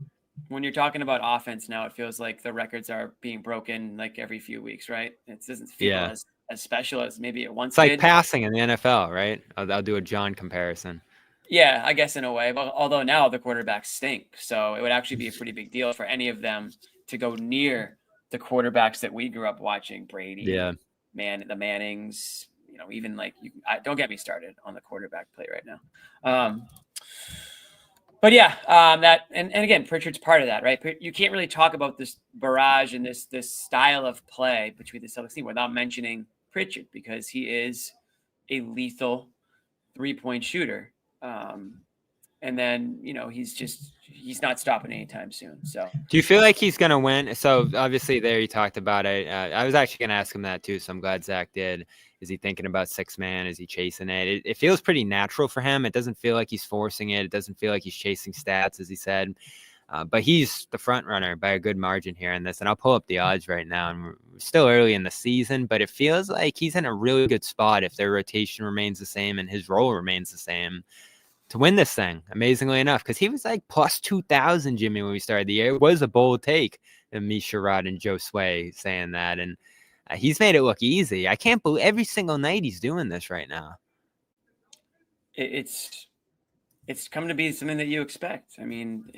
when you're talking about offense now, it feels like the records are being broken like every few weeks, right? It doesn't feel as special as maybe it once It's like did. passing in the NFL, right? I'll do a John comparison. Yeah, I guess in a way. But although now the quarterbacks stink, so it would actually be a pretty big deal for any of them to go near the quarterbacks that we grew up watching. Brady, the Mannings, even like don't get me started on the quarterback play right now. But yeah, that and again, Pritchard's part of that, right? You can't really talk about this barrage and this style of play between the Celtics team without mentioning Pritchard, because he is a lethal 3-point shooter. And then, he's not stopping anytime soon. So do you feel like he's going to win? So obviously there you talked about it. I was actually going to ask him that too. So I'm glad Zach did. Is he thinking about 6-man? Is he chasing it? It feels pretty natural for him. It doesn't feel like he's forcing it. It doesn't feel like he's chasing stats, as he said. But he's the front runner by a good margin here in this. And I'll pull up the odds right now. And we're still early in the season, but it feels like he's in a really good spot if their rotation remains the same and his role remains the same to win this thing, amazingly enough, because he was like plus 2,000, Jimmy, when we started the year. It was a bold take, and me, Sherrod, and Joe Sway saying that. And he's made it look easy. I can't believe every single night he's doing this right now. It's come to be something that you expect. I mean,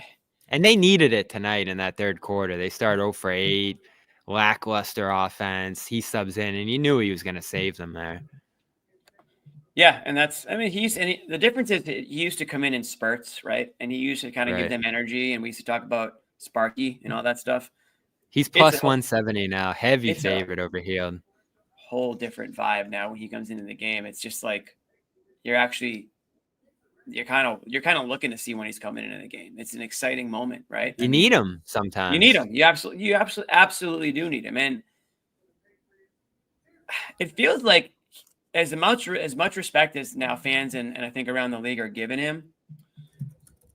and they needed it tonight in that third quarter. They started 0 for 8, lackluster offense. He subs in, and you knew he was going to save them there. Yeah, and the difference is he used to come in spurts, right? And he used to kind of give them energy, and we used to talk about Sparky and all that stuff. He's plus 170 now, heavy favorite over Hield. Whole different vibe now when he comes into the game. It's just like you're kind of looking to see when he's coming into the game. It's an exciting moment, right? You need him sometimes. You need him. You absolutely do need him, and it feels like as much respect as now fans and I think around the league are giving him,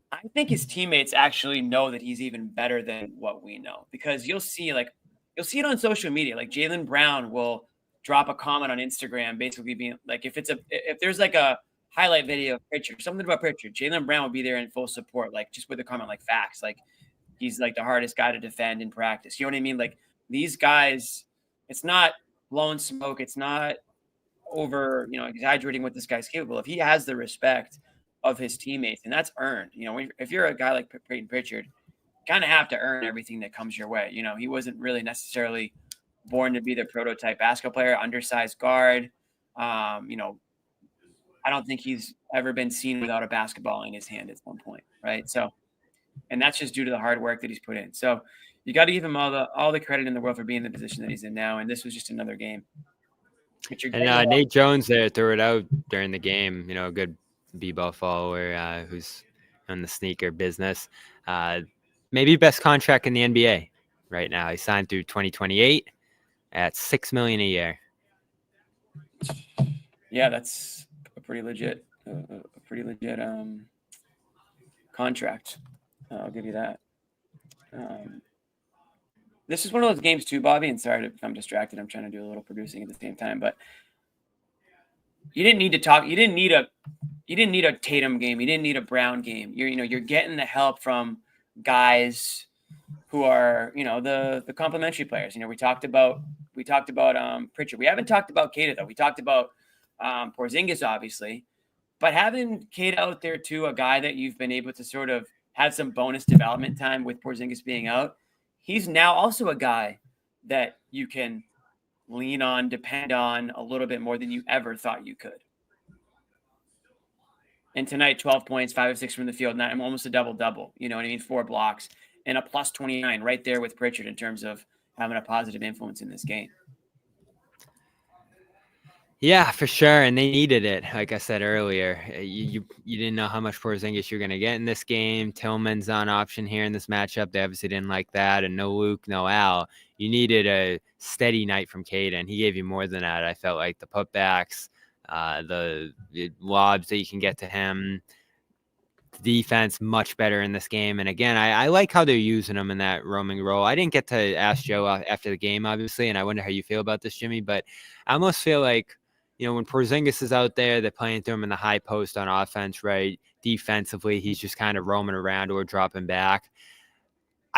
I think his teammates actually know that he's even better than what we know, because you'll see it on social media. Like Jaylen Brown will drop a comment on Instagram, basically being like, if there's like a highlight video of Pritchard, something about Pritchard, Jaylen Brown will be there in full support, like just with a comment like facts, like he's like the hardest guy to defend in practice. You know what I mean? Like these guys, it's not blowing smoke. It's not over, exaggerating what this guy's capable of. He has the respect of his teammates, and that's earned. If you're a guy like Peyton Pritchard, you kind of have to earn everything that comes your way. He wasn't really necessarily born to be the prototype basketball player, undersized guard. I don't think he's ever been seen without a basketball in his hand at some point, right? So, and that's just due to the hard work that he's put in. So you got to give him all the credit in the world for being in the position that he's in now, and this was just another game. And Nate Jones there threw it out during the game. A good b-ball follower who's in the sneaker business. Maybe best contract in the NBA right now. He signed through 2028 at $6 million a year. Yeah, that's a pretty legit contract. I'll give you that. This is one of those games too, Bobby, and sorry if I'm distracted. I'm trying to do a little producing at the same time, but you didn't need to talk. You didn't need a Tatum game. You didn't need a Brown game. You're getting the help from guys who are, the complementary players. We talked about Pritchard. We haven't talked about Kayada though. We talked about Porzingis, obviously, but having Kayada out there too, a guy that you've been able to sort of have some bonus development time with Porzingis being out. He's now also a guy that you can lean on, depend on a little bit more than you ever thought you could. And tonight, 12 points, 5 of 6 from the field, almost a double-double. You know what I mean? 4 blocks and a plus 29 right there with Pritchard in terms of having a positive influence in this game. Yeah, for sure. And they needed it. Like I said earlier, you didn't know how much Porzingis you're going to get in this game. Tillman's on option here in this matchup. They obviously didn't like that. And no Luke, no Al. You needed a steady night from Kayada, and he gave you more than that. I felt like the putbacks, the lobs that you can get to him, the defense much better in this game. And again, I like how they're using him in that roaming role. I didn't get to ask Joe after the game, obviously, and I wonder how you feel about this, Jimmy, but I almost feel like, when Porzingis is out there, they're playing through him in the high post on offense, right? Defensively, he's just kind of roaming around or dropping back.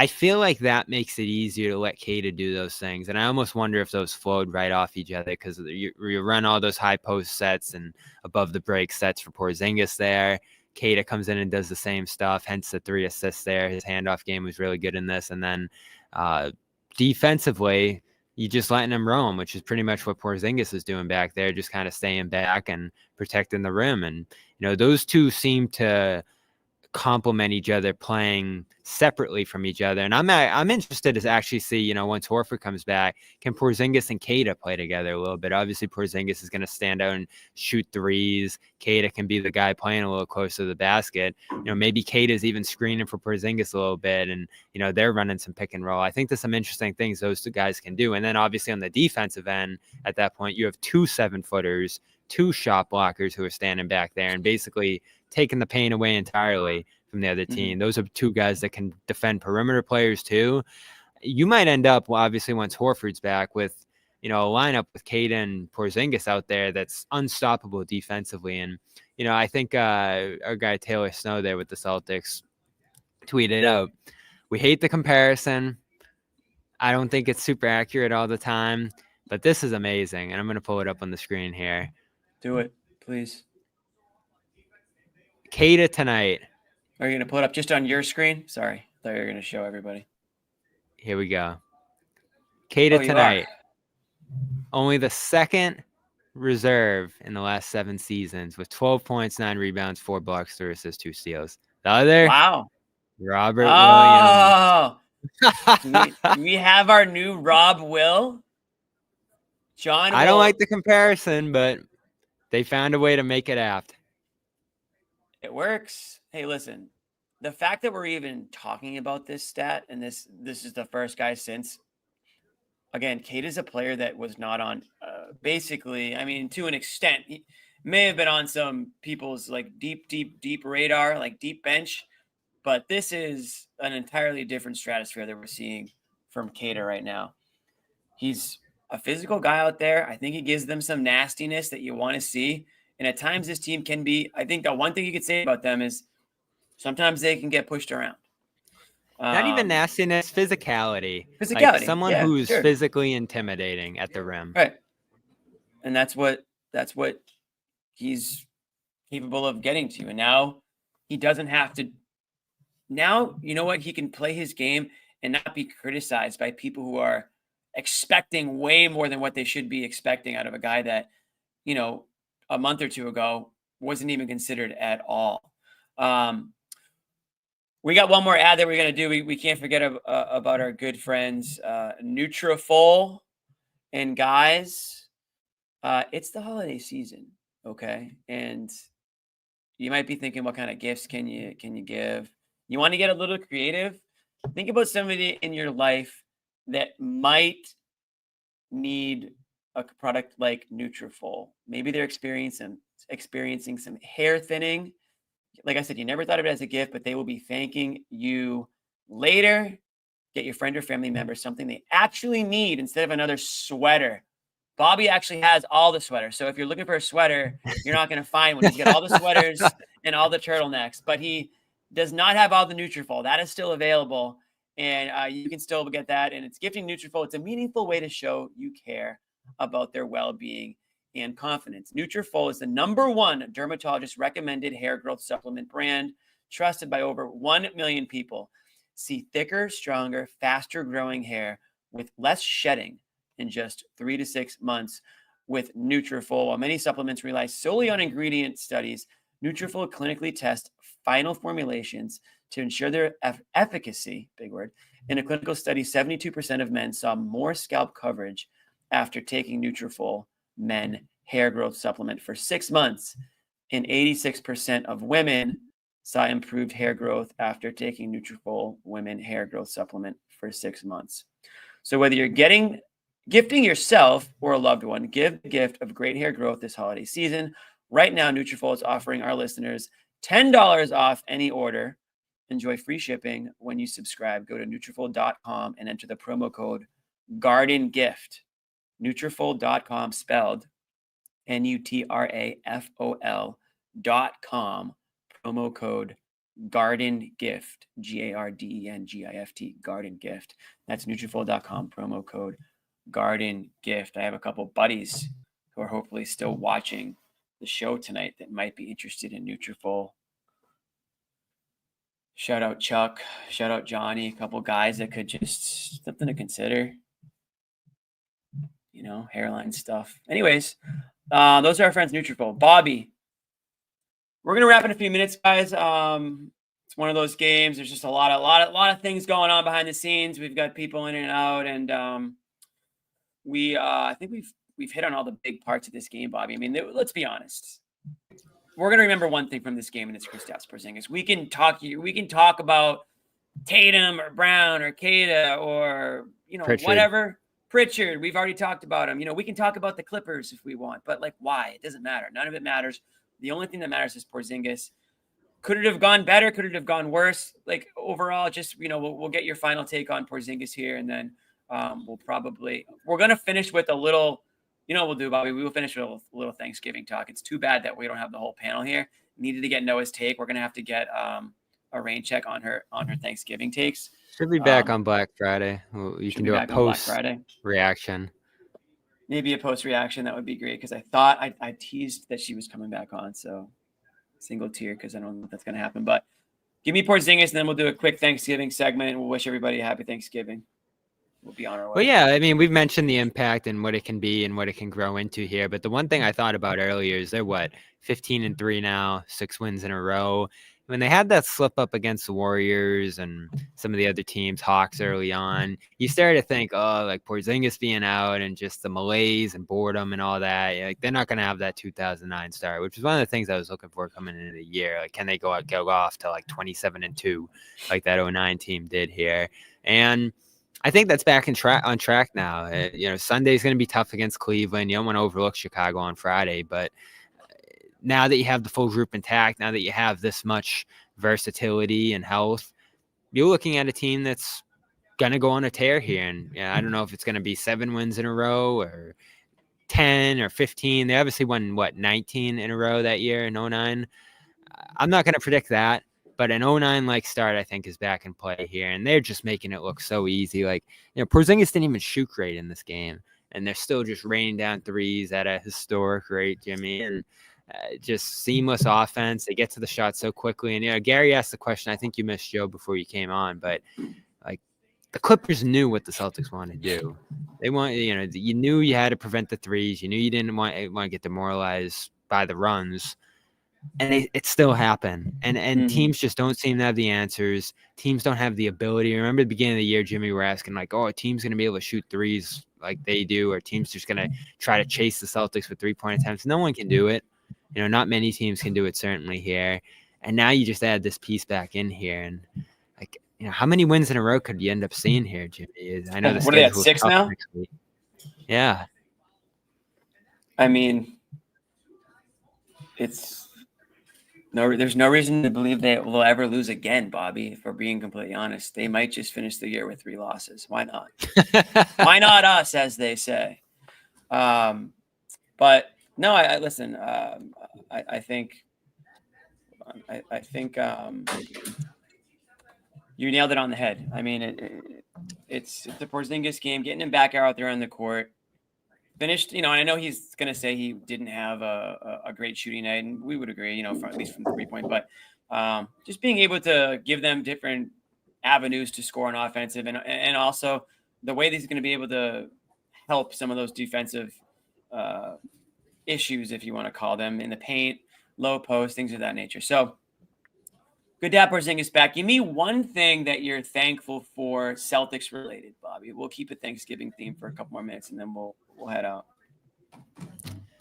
I feel like that makes it easier to let Kayda do those things. And I almost wonder if those flowed right off each other because you run all those high post sets and above the break sets for Porzingis there. Kayda comes in and does the same stuff, hence the 3 assists there. His handoff game was really good in this. And then defensively, you just letting him roam, which is pretty much what Porzingis is doing back there, just kind of staying back and protecting the rim. And, those two seem to complement each other, playing separately from each other. And I'm interested to actually see, once Horford comes back, can Porzingis and Kayda play together a little bit? Obviously, Porzingis is going to stand out and shoot threes. Kayda can be the guy playing a little closer to the basket. Maybe Kayda's even screening for Porzingis a little bit, and they're running some pick and roll. I think there's some interesting things those two guys can do. And then obviously on the defensive end, at that point, you have 2 7-footers, 2 shot blockers who are standing back there and basically taking the pain away entirely from the other team. Those are 2 guys that can defend perimeter players too. You might end up, obviously, once Horford's back, with a lineup with Kayda and Porzingis out there that's unstoppable defensively. And I think our guy Taylor Snow there with the Celtics tweeted out, "We hate the comparison. I don't think it's super accurate all the time, but this is amazing." And I'm going to pull it up on the screen here. Do it, please. Kayda tonight. Are you going to pull it up just on your screen? Sorry, I thought you were going to show everybody. Here we go. Kayda tonight. Only the 2nd reserve in the last 7 seasons with 12 points, 9 rebounds, 4 blocks, 3 assists, 2 steals. The other, Robert Williams. we have our new Rob Will. John. I don't like the comparison, but they found a way to make it apt. It works. Hey, listen, the fact that we're even talking about this stat, and this is the first guy since, again, Kayda is a player that was not on, basically, I mean, to an extent, he may have been on some people's like deep radar, like deep bench, but this is an entirely different stratosphere that we're seeing from Kayda right now. He's a physical guy out there. I think he gives them some nastiness that you want to see. And at times this team can be, I think the one thing you could say about them is sometimes they can get pushed around. Not even nastiness, physicality. Physicality. Like someone who's physically intimidating at the rim. Right. And that's what he's capable of getting to. And now he doesn't have to. Now, you know what? He can play his game and not be criticized by people who are expecting way more than what they should be expecting out of a guy that, a month or 2 ago wasn't even considered at all. We got one more ad that we're going to do. We can't forget about our good friends, Nutrafol. And guys, it's the holiday season, okay? And you might be thinking, what kind of gifts can you give? You want to get a little creative? Think about somebody in your life that might need a product like Nutrafol. Maybe they're experiencing some hair thinning. Like I said, you never thought of it as a gift, but they will be thanking you later. Get your friend or family member something they actually need instead of another sweater. Bobby actually has all the sweaters. So if you're looking for a sweater, you're not going to find one. He's got all the sweaters and all the turtlenecks, but he does not have all the Nutrafol. That is still available, and you can still get that. And it's gifting Nutrafol. It's a meaningful way to show you care about their well-being and confidence. Nutrafol is the #1 dermatologist recommended hair growth supplement brand, trusted by over 1 million people. See thicker, stronger, faster growing hair with less shedding in just 3 to 6 months with Nutrafol. While many supplements rely solely on ingredient studies, Nutrafol clinically tests final formulations to ensure their efficacy, big word. In a clinical study, 72% of men saw more scalp coverage after taking Nutrafol men hair growth supplement for 6 months, and 86% of women saw improved hair growth after taking Nutrafol women hair growth supplement for 6 months. So whether you're gifting yourself or a loved one, give the gift of great hair growth this holiday season. Right now, Nutrafol is offering our listeners $10 off any order. Enjoy free shipping when you subscribe. Go to Nutrafol.com and enter the promo code GARDENGIFT. Nutrafol.com, spelled Nutrafol.com, promo code Garden Gift, GARDENGIFT, Garden Gift. That's Nutrafol.com, promo code Garden Gift. I have a couple buddies who are hopefully still watching the show tonight that might be interested in Nutrafol. Shout out Chuck, shout out Johnny, a couple guys that could just something to consider. You know, hairline stuff. Anyways, those are our friends Nutrafol. Bobby, we're gonna wrap in a few minutes, guys. It's one of those games. There's just a lot of things going on behind the scenes. We've got people in and out, and I think we've hit on all the big parts of this game, Bobby. I mean, let's be honest. We're gonna remember one thing from this game, and it's Kristaps Porzingis. We can talk about Tatum or Brown or Kayada or Pritchard. whatever. Pritchard, we've already talked about him. We can talk about the Clippers if we want, but like, why? It doesn't matter. None of it matters. The only thing that matters is Porzingis. Could it have gone better? Could it have gone worse? Like overall, just we'll get your final take on Porzingis here, and then we're gonna finish with a little. We'll do, Bobby. We will finish with a little Thanksgiving talk. It's too bad that we don't have the whole panel here. Needed to get Noah's take. We're gonna have to get a rain check on her Thanksgiving takes. She'll be back on Black Friday. You can do a post reaction. Maybe a post reaction. That would be great because I thought I teased that she was coming back on. So single tier because I don't know if that's going to happen. But give me Porzingis, and then we'll do a quick Thanksgiving segment. We'll wish everybody a happy Thanksgiving. We'll be on our way. Well, yeah, I mean, we've mentioned the impact and what it can be and what it can grow into here. But the one thing I thought about earlier is they're 15-3 now, 6 wins in a row. When they had that slip up against the Warriors and some of the other teams, Hawks early on, you started to think, like Porzingis being out and just the malaise and boredom and all that. Like they're not going to have that 2009 start, which is one of the things I was looking for coming into the year. Like, can they go off to like 27-2, like that 09 team did here? And I think that's back on track now. Sunday's going to be tough against Cleveland. You don't want to overlook Chicago on Friday, but now that you have the full group intact, now that you have this much versatility and health, you're looking at a team that's going to go on a tear here. And I don't know if it's going to be 7 wins in a row or 10 or 15. They obviously won, 19 in a row that year in 09. I'm not going to predict that, but an 09-like start, I think, is back in play here. And they're just making it look so easy. Like, Porzingis didn't even shoot great in this game, and they're still just raining down threes at a historic rate, Jimmy. And just seamless offense. They get to the shot so quickly. And, Gary asked the question, I think you missed Joe before you came on, but like the Clippers knew what the Celtics wanted to do. They want, you knew you had to prevent the threes. You knew you didn't want to get demoralized by the runs. And it still happened. And teams just don't seem to have the answers. Teams don't have the ability. Remember at the beginning of the year, Jimmy, we're asking like, a team's going to be able to shoot threes like they do, or teams just going to try to chase the Celtics with 3-point attempts. No one can do it. Not many teams can do it, certainly here. And now you just add this piece back in here. And, how many wins in a row could you end up seeing here, Jimmy? I know the what are they at, 6 now? Yeah. I mean, there's no reason to believe they will ever lose again, Bobby, if we're being completely honest. They might just finish the year with 3 losses. Why not? Why not us, as they say? But no, I listen. I think you nailed it on the head. I mean, it's the Porzingis game, getting him back out there on the court. Finished, and I know he's going to say he didn't have a great shooting night, and we would agree, at least from 3-point. But just being able to give them different avenues to score on offensive, and also the way that he's going to be able to help some of those defensive issues, if you want to call them, in the paint, low post, things of that nature. So good to have Porzingis back. Give me one thing that you're thankful for, Celtics related, Bobby. We'll keep a Thanksgiving theme for a couple more minutes, and then we'll head out.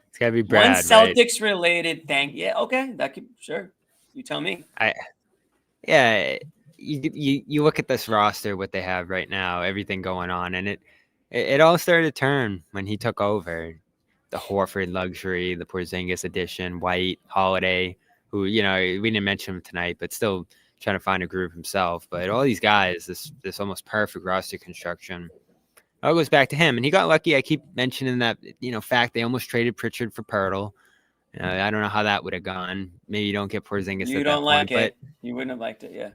It's gotta be Brad. One Celtics related thing. Yeah, okay, that could, sure. You tell me. You look at this roster, what they have right now, everything going on, and it all started to turn when he took over. The Horford luxury, the Porzingis addition, White, Holiday, who, we didn't mention him tonight, but still trying to find a groove himself. But all these guys, this almost perfect roster construction, it all goes back to him. And he got lucky. I keep mentioning that, fact they almost traded Pritchard for Pirtle. I don't know how that would have gone. Maybe you don't get Porzingis. You at don't that like point, it. but You wouldn't have liked it, yeah.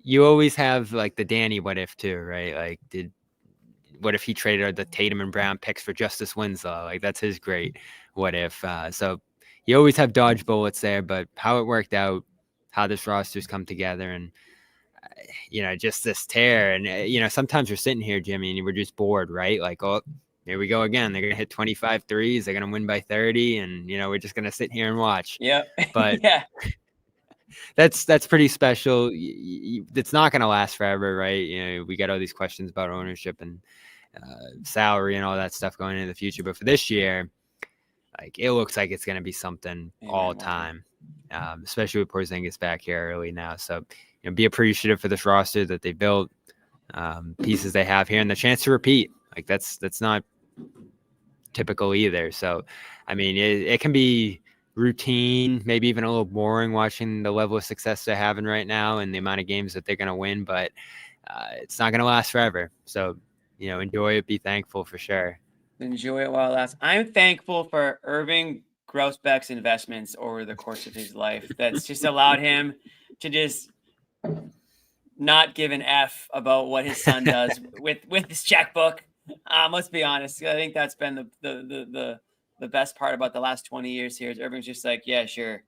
You always have like the Danny what if too, right? Like, what if he traded the Tatum and Brown picks for Justice Winslow? Like, that's his great what if. So you always have dodge bullets there, but how it worked out, how this roster's come together, and just this tear. And sometimes we're sitting here, Jimmy, and we're just bored, right? Like, oh, here we go again. They're gonna hit 25 threes. They're gonna win by 30, and we're just gonna sit here and watch. Yeah, but yeah. That's pretty special. It's not going to last forever, right? We got all these questions about ownership and salary and all that stuff going into the future. But for this year, like, it looks like it's going to be something all time, especially with Porzingis back here early now. So, be appreciative for this roster that they built, pieces they have here, and the chance to repeat. Like, that's not typical either. So, I mean, it can be routine, maybe even a little boring watching the level of success they're having right now and the amount of games that they're going to win, but it's not going to last forever. So, enjoy it, be thankful for sure. Enjoy it while it lasts. I'm thankful for Irving Grousbeck's investments over the course of his life. That's just allowed him to just not give an F about what his son does with his checkbook. Let's be honest. I think that's been the best part about the last 20 years here is Irving's just like, yeah, sure.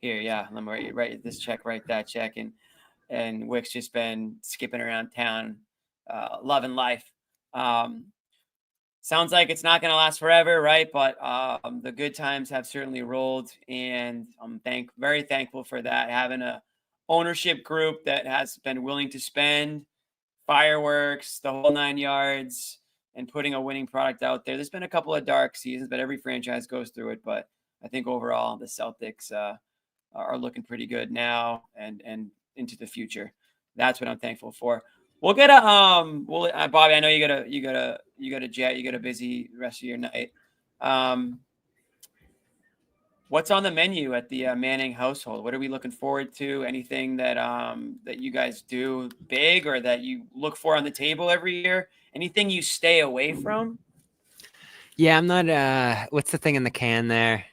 Here, yeah, let me write this check, write that check. And Wick's just been skipping around town, loving life. Sounds like it's not going to last forever, right? But the good times have certainly rolled, and I'm very thankful for that. Having a ownership group that has been willing to spend fireworks, the whole 9 yards, and putting a winning product out there. There's been a couple of dark seasons, but every franchise goes through it. But I think overall the Celtics are looking pretty good now and into the future. That's what I'm thankful for. We'll get a Bobby, I know you got a jet, you got a busy rest of your night. What's on the menu at the Manning household? What are we looking forward to? Anything that that you guys do big or that you look for on the table every year? Anything you stay away from? Yeah, I'm not. What's the thing in the can there?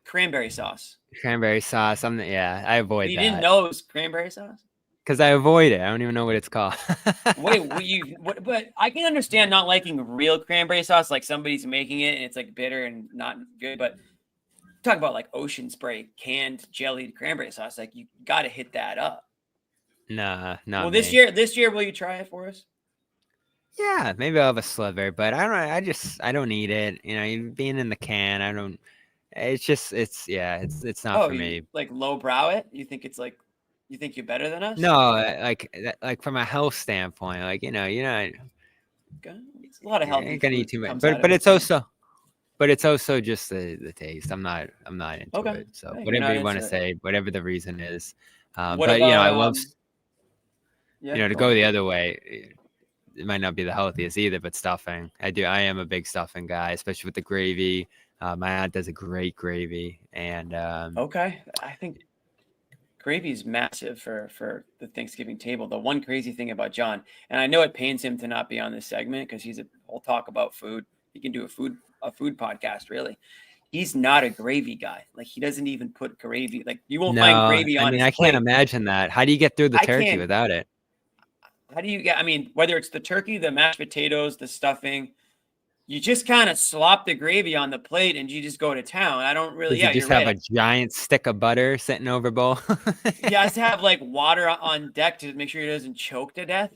Cranberry sauce. Cranberry sauce. I avoid that. You didn't know it was cranberry sauce? Because I avoid it. I don't even know what it's called. But I can understand not liking real cranberry sauce, like somebody's making it and it's like bitter and not good. But talk about like Ocean Spray canned jellied cranberry sauce. Like, you got to hit that up. Nah, not well, me. this year, will you try it for us? Yeah, maybe I'll have a sliver, but I don't need it. Being in the can, I don't. It's not for me. Like lowbrow it? You think you're better than us? No, like from a health standpoint, like you're not. It's a lot of healthy. Ain't gonna eat too much, but it's also just the taste. I'm not into it. So whatever you want to say, whatever the reason is, but I love. To go the other way. It might not be the healthiest either, but stuffing. I am a big stuffing guy, especially with the gravy. My aunt does a great gravy, and okay, I think gravy is massive for the Thanksgiving table. The one crazy thing about John, and I know it pains him to not be on this segment because he'll talk about food. He can do a food podcast, really. He's not a gravy guy. Like, he doesn't even put gravy. Like, you won't find gravy on his I plate. can't imagine that. How do you get through the turkey without it? How do you get, whether it's the turkey, the mashed potatoes, the stuffing, you just kind of slop the gravy on the plate and you just go to town. I don't really, you just have a giant stick of butter sitting over bowl. You have to have like water on deck to make sure it doesn't choke to death.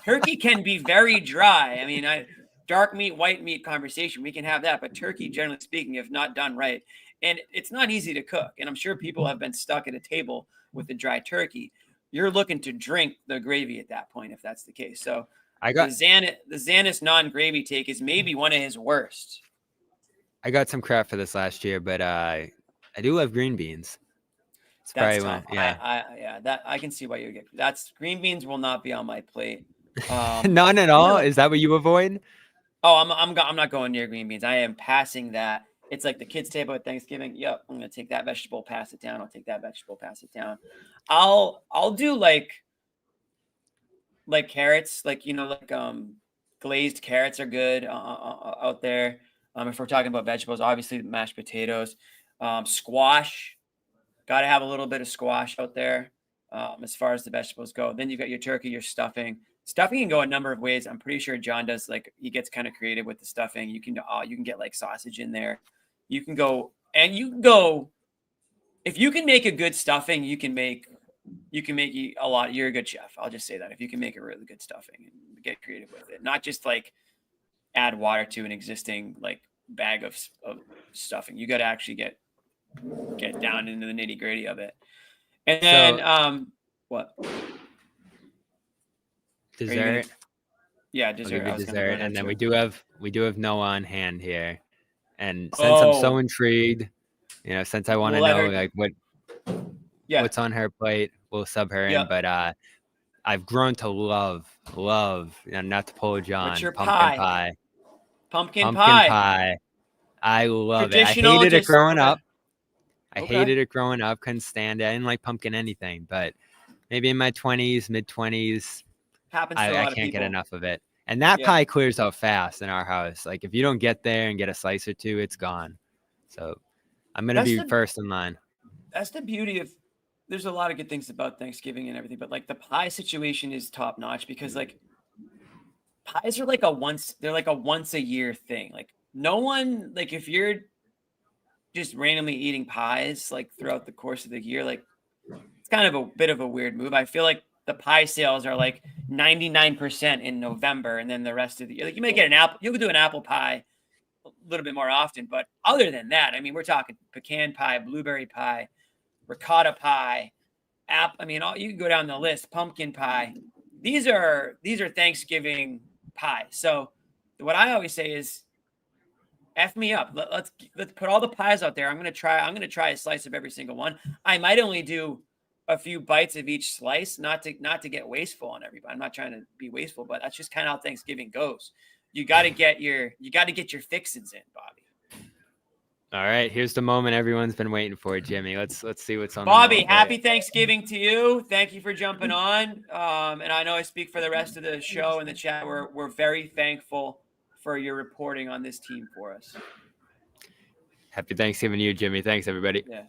Turkey can be very dry. Dark meat, white meat conversation, we can have that. But turkey, generally speaking, if not done right, and it's not easy to cook. And I'm sure people have been stuck at a table with a dry turkey. You're looking to drink the gravy at that point, if that's the case. So the Xanis non-gravy take is maybe one of his worst. I got some crap for this last year, but I do love green beans. It's That's probably tough. That I can see why you get. That's green beans will not be on my plate. None at all. Is that what you avoid? Oh, I'm not going near green beans. I am passing that. It's like the kids' table at Thanksgiving. Yep, I'm gonna take that vegetable, pass it down. I'll take that vegetable, pass it down. I'll do like carrots, glazed carrots are good out there. If we're talking about vegetables, obviously mashed potatoes, squash Got to have a little bit of squash out there as far as the vegetables go. Then you got your turkey, your stuffing. Stuffing can go a number of ways. I'm pretty sure John does, like, he gets kind of creative with the stuffing. You can get like sausage in there. You can go if you can make a good stuffing, you can make a lot. You're a good chef. I'll just say that. If you can make a really good stuffing and get creative with it, not just like add water to an existing like bag of stuffing. You got to actually get down into the nitty gritty of it. And then what? Dessert. Yeah, dessert. Dessert, and then we do have Noah on hand here, and since I'm so intrigued, since I want to know like what's on her plate, we'll sub her in. But I've grown to love, not to pull John, what's your pumpkin pie. Pumpkin pie. I love it. I hated it growing up. I hated it growing up. Couldn't stand it. I didn't like pumpkin anything. But maybe in my 20s, mid-20s, I can't get enough of it. And that pie clears out fast in our house. Like if you don't get there and get a slice or two, it's gone. So I'm gonna be first in line. That's the beauty of. There's a lot of good things about Thanksgiving and everything, but like the pie situation is top notch because like pies are like they're like a once a year thing. Like no one, like if you're just randomly eating pies like throughout the course of the year, like it's kind of a bit of a weird move. I feel like the pie sales are like 99% in November, and then the rest of the year, like you may get an apple, you can do an apple pie a little bit more often, but other than that, I mean, we're talking pecan pie, blueberry pie, ricotta pie, you can go down the list, pumpkin pie. These are Thanksgiving pies. So what I always say is, F me up. Let's put all the pies out there. I'm gonna try a slice of every single one. I might only do a few bites of each slice, not to get wasteful on everybody. I'm not trying to be wasteful, but that's just kind of how Thanksgiving goes. You got to get your fixins in, Bobby. All right, here's the moment everyone's been waiting for, Jimmy. Let's see what's on. Bobby, happy Thanksgiving to you. Thank you for jumping on. And I know I speak for the rest of the show and the chat. We're very thankful for your reporting on this team for us. Happy Thanksgiving to you, Jimmy. Thanks, everybody. Yeah.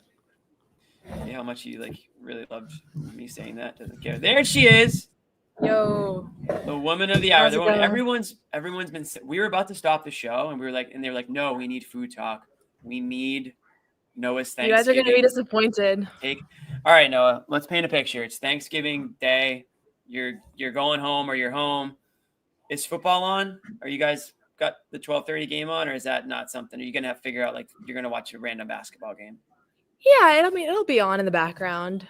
See how much you really loved me saying that. Doesn't care. There she is. Yo. The woman of the hour. Everyone's been. We were about to stop the show, and they were like, no, we need food talk. We need Noah's Thanksgiving. You guys are going to be disappointed. All right, Noah, let's paint a picture. It's Thanksgiving Day. You're going home or you're home. Is football on? Are you guys got the 12:30 game on, or is that not something? Are you going to have to figure out, like, you're going to watch a random basketball game? Yeah, it'll be on in the background.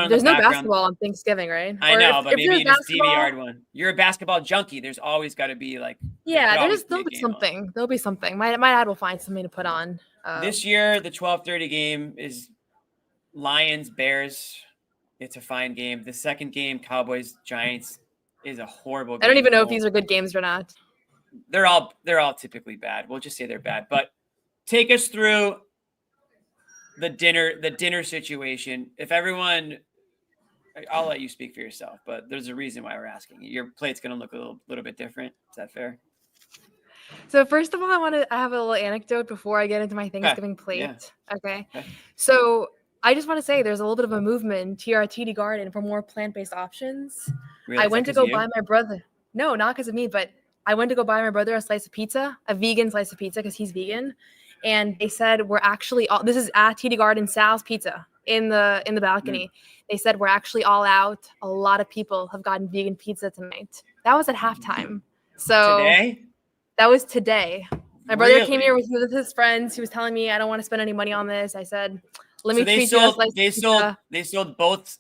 There's no basketball on Thanksgiving, right? I know, but maybe you just DVR'd one. You're a basketball junkie. There's always got to be like. Yeah, there'll be something. There'll be something. My dad will find something to put on. This year, the 12:30 game is Lions Bears. It's a fine game. The second game, Cowboys Giants, is a horrible game. I don't even know if these are good games or not. They're all typically bad. We'll just say they're bad. But take us through the dinner situation. If everyone, I'll let you speak for yourself, but there's a reason why we're asking. Your plate's going to look a little bit different. Is that fair? So first of all, I have a little anecdote before I get into my Thanksgiving plate. Yeah. Okay. So I just want to say there's a little bit of a movement here at TD Garden for more plant-based options. Really? I went to go buy my brother. No, not because of me, but I went to go buy my brother a slice of pizza, a vegan slice of pizza, because he's vegan. And they said we're actually this is at TD Garden, Sal's Pizza in the balcony. They said we're actually all out. A lot of people have gotten vegan pizza tonight. That was at halftime. So today? That was today. My brother came here with his friends. He was telling me I don't want to spend any money on this. I said, let me treat you to a slice of pizza. They sold both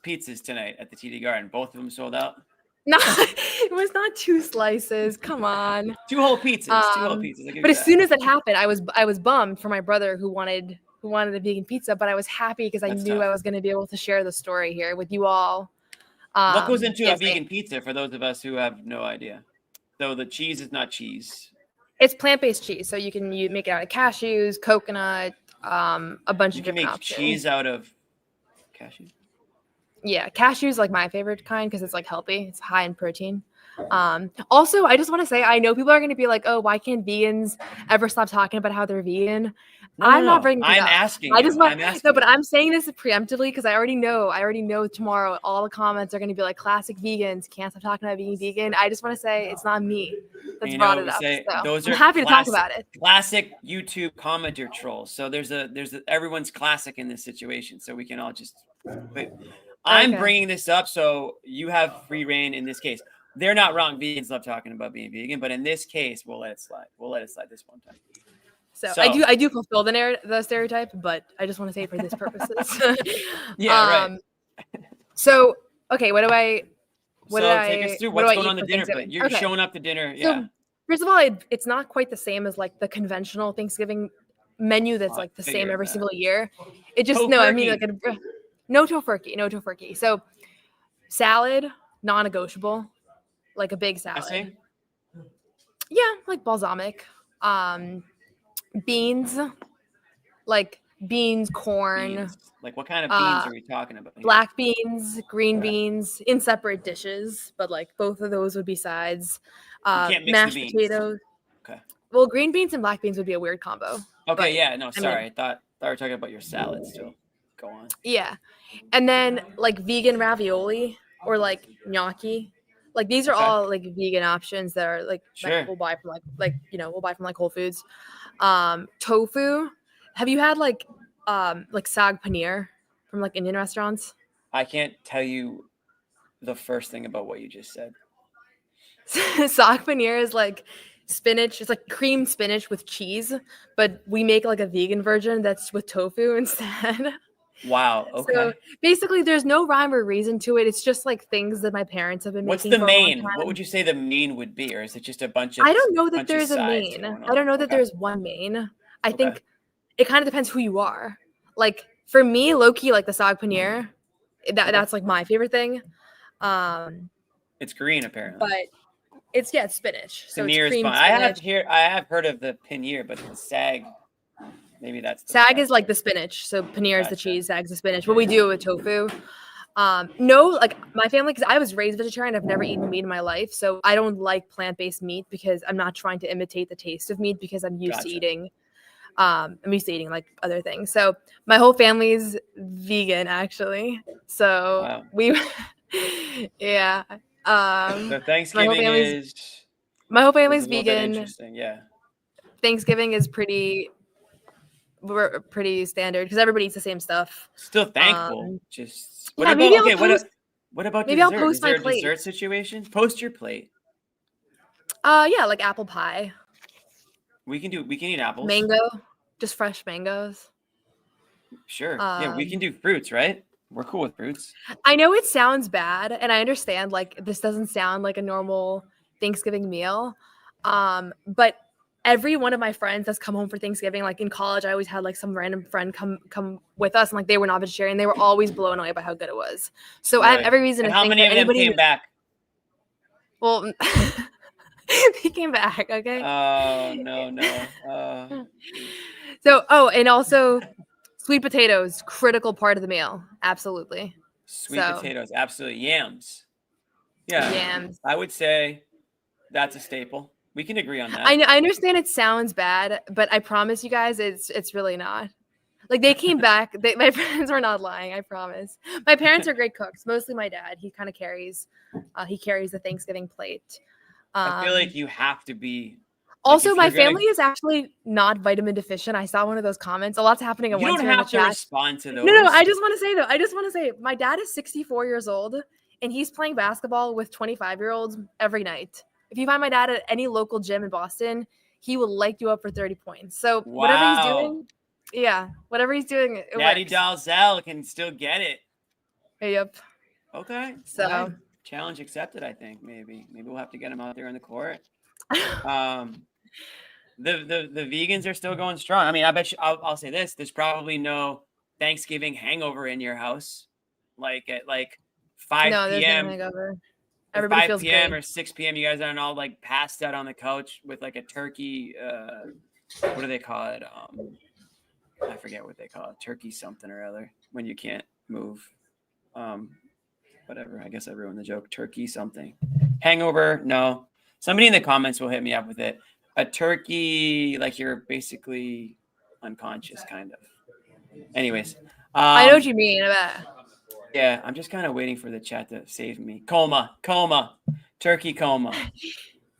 pizzas tonight at the TD Garden. Both of them sold out. No, it was not 2 slices. Come on. 2 whole pizzas. 2 whole pizzas. But as soon as it happened, I was bummed for my brother who wanted a vegan pizza, but I was happy because I knew I was going to be able to share the story here with you all. What goes into a vegan pizza for those of us who have no idea? So the cheese is not cheese. It's plant-based cheese, so you make it out of cashews, coconut, a bunch of different options. Cheese out of cashews. Yeah, cashews is like my favorite kind because it's like healthy. It's high in protein. Also, I just want to say, I know people are going to be like, oh, why can't vegans ever stop talking about how they're vegan? I'm not bringing it I'm up. asking. I just want I'm asking. no, but I'm saying this preemptively because I already know tomorrow all the comments are going to be like classic vegans. Can't stop talking about being vegan. I just want to say it's not me that's brought it up. Those I'm are happy to talk about it. Classic YouTube commenter trolls. So there's everyone's classic in this situation. So we can all just. But I'm bringing this up so you have free reign in this case. They're not wrong. Vegans love talking about being vegan, but in this case, we'll let it slide. We'll let it slide this one time. So I do fulfill the stereotype, but I just want to say for this purposes. Yeah, right. So okay, take us through what's going on the dinner plate. You're showing up to dinner. Yeah. So first of all, it's not quite the same as like the conventional Thanksgiving menu that's like the same every single year. It just no tofurkey. So salad, non-negotiable, like a big salad. Yeah, like balsamic. Beans, like beans, corn. Beans. Like what kind of beans are we talking about here? Black beans, green beans in separate dishes, but like both of those would be sides. Mashed potatoes. Okay. Well, green beans and black beans would be a weird combo. Okay, yeah, no, sorry. I thought we were talking about your salad still. Go on. Yeah. And then like vegan ravioli or like gnocchi. Like these are all like vegan options that are like we'll buy from we'll buy from like Whole Foods. Tofu. Have you had like sag paneer from like Indian restaurants? I can't tell you the first thing about what you just said. Sag paneer is like spinach. It's like creamed spinach with cheese, but we make like a vegan version that's with tofu instead. Wow. Okay. So basically, there's no rhyme or reason to it. It's just like things that my parents have been What's making. the main? What would you say the main would be, or is it just a bunch of? I don't know that there's a main. I don't know that there's one main. I think it kind of depends who you are. Like for me, low-key, like the sag paneer, that's like my favorite thing. It's green apparently. But it's spinach. So paneer it's is creamed fine. spinach. I have heard of the paneer, but the sag. Maybe that's sag is like the spinach. So paneer is the cheese, sag's the spinach. But we do it with tofu. No, like my family, because I was raised vegetarian, I've never eaten meat in my life. So I don't like plant-based meat because I'm not trying to imitate the taste of meat because I'm used to eating. I'm used to eating like other things. So my whole family's vegan actually. So yeah. So Thanksgiving my whole family's is a little bit vegan. Interesting, yeah. Thanksgiving is pretty standard because everybody eats the same stuff. Still thankful. What about maybe dessert? I'll post is there my plate. A dessert situation? Post your plate. Yeah, like apple pie. We can eat apples. Mango, just fresh mangoes. Sure. Yeah, we can do fruits, right? We're cool with fruits. I know it sounds bad, and I understand like this doesn't sound like a normal Thanksgiving meal. But every one of my friends that's come home for Thanksgiving, like in college, I always had like some random friend come with us, and like they were not vegetarian. They were always blown away by how good it was. So I have every reason to how think many that of them came back? Well, he came back. Okay. Oh no. So and also sweet potatoes, critical part of the meal. Absolutely. Sweet potatoes, absolutely. Yams. Yeah. Yams. I would say that's a staple. We can agree on that. I understand it sounds bad, but I promise you guys it's really not. Like they came back. My friends were not lying. I promise. My parents are great cooks. Mostly my dad. He kind of carries the Thanksgiving plate. I feel like you have to be. Also, my family is actually not vitamin deficient. I saw one of those comments. A lot's happening at once. You don't have to respond to those. No. I just want to say my dad is 64 years old and he's playing basketball with 25-year-olds every night. If you find my dad at any local gym in Boston, he will light you up for 30 points. So whatever he's doing, it Daddy works. Dalzell can still get it. Yep. Okay. So right. Challenge accepted, I think. Maybe we'll have to get him out there on the court. The vegans are still going strong. I mean, I bet you I'll say this. There's probably no Thanksgiving hangover in your house. Like at 5 no, there's p.m. no hangover. Everybody 5 feels p.m. great. or 6 p.m. You guys aren't all like passed out on the couch with like a turkey. What do they call it? I forget what they call it. Turkey something or other when you can't move. Whatever. I guess I ruined the joke. Turkey something. Hangover? No. Somebody in the comments will hit me up with it. A turkey, like you're basically unconscious, kind of. Anyways, I know what you mean. Yeah, I'm just kind of waiting for the chat to save me. Coma, turkey coma.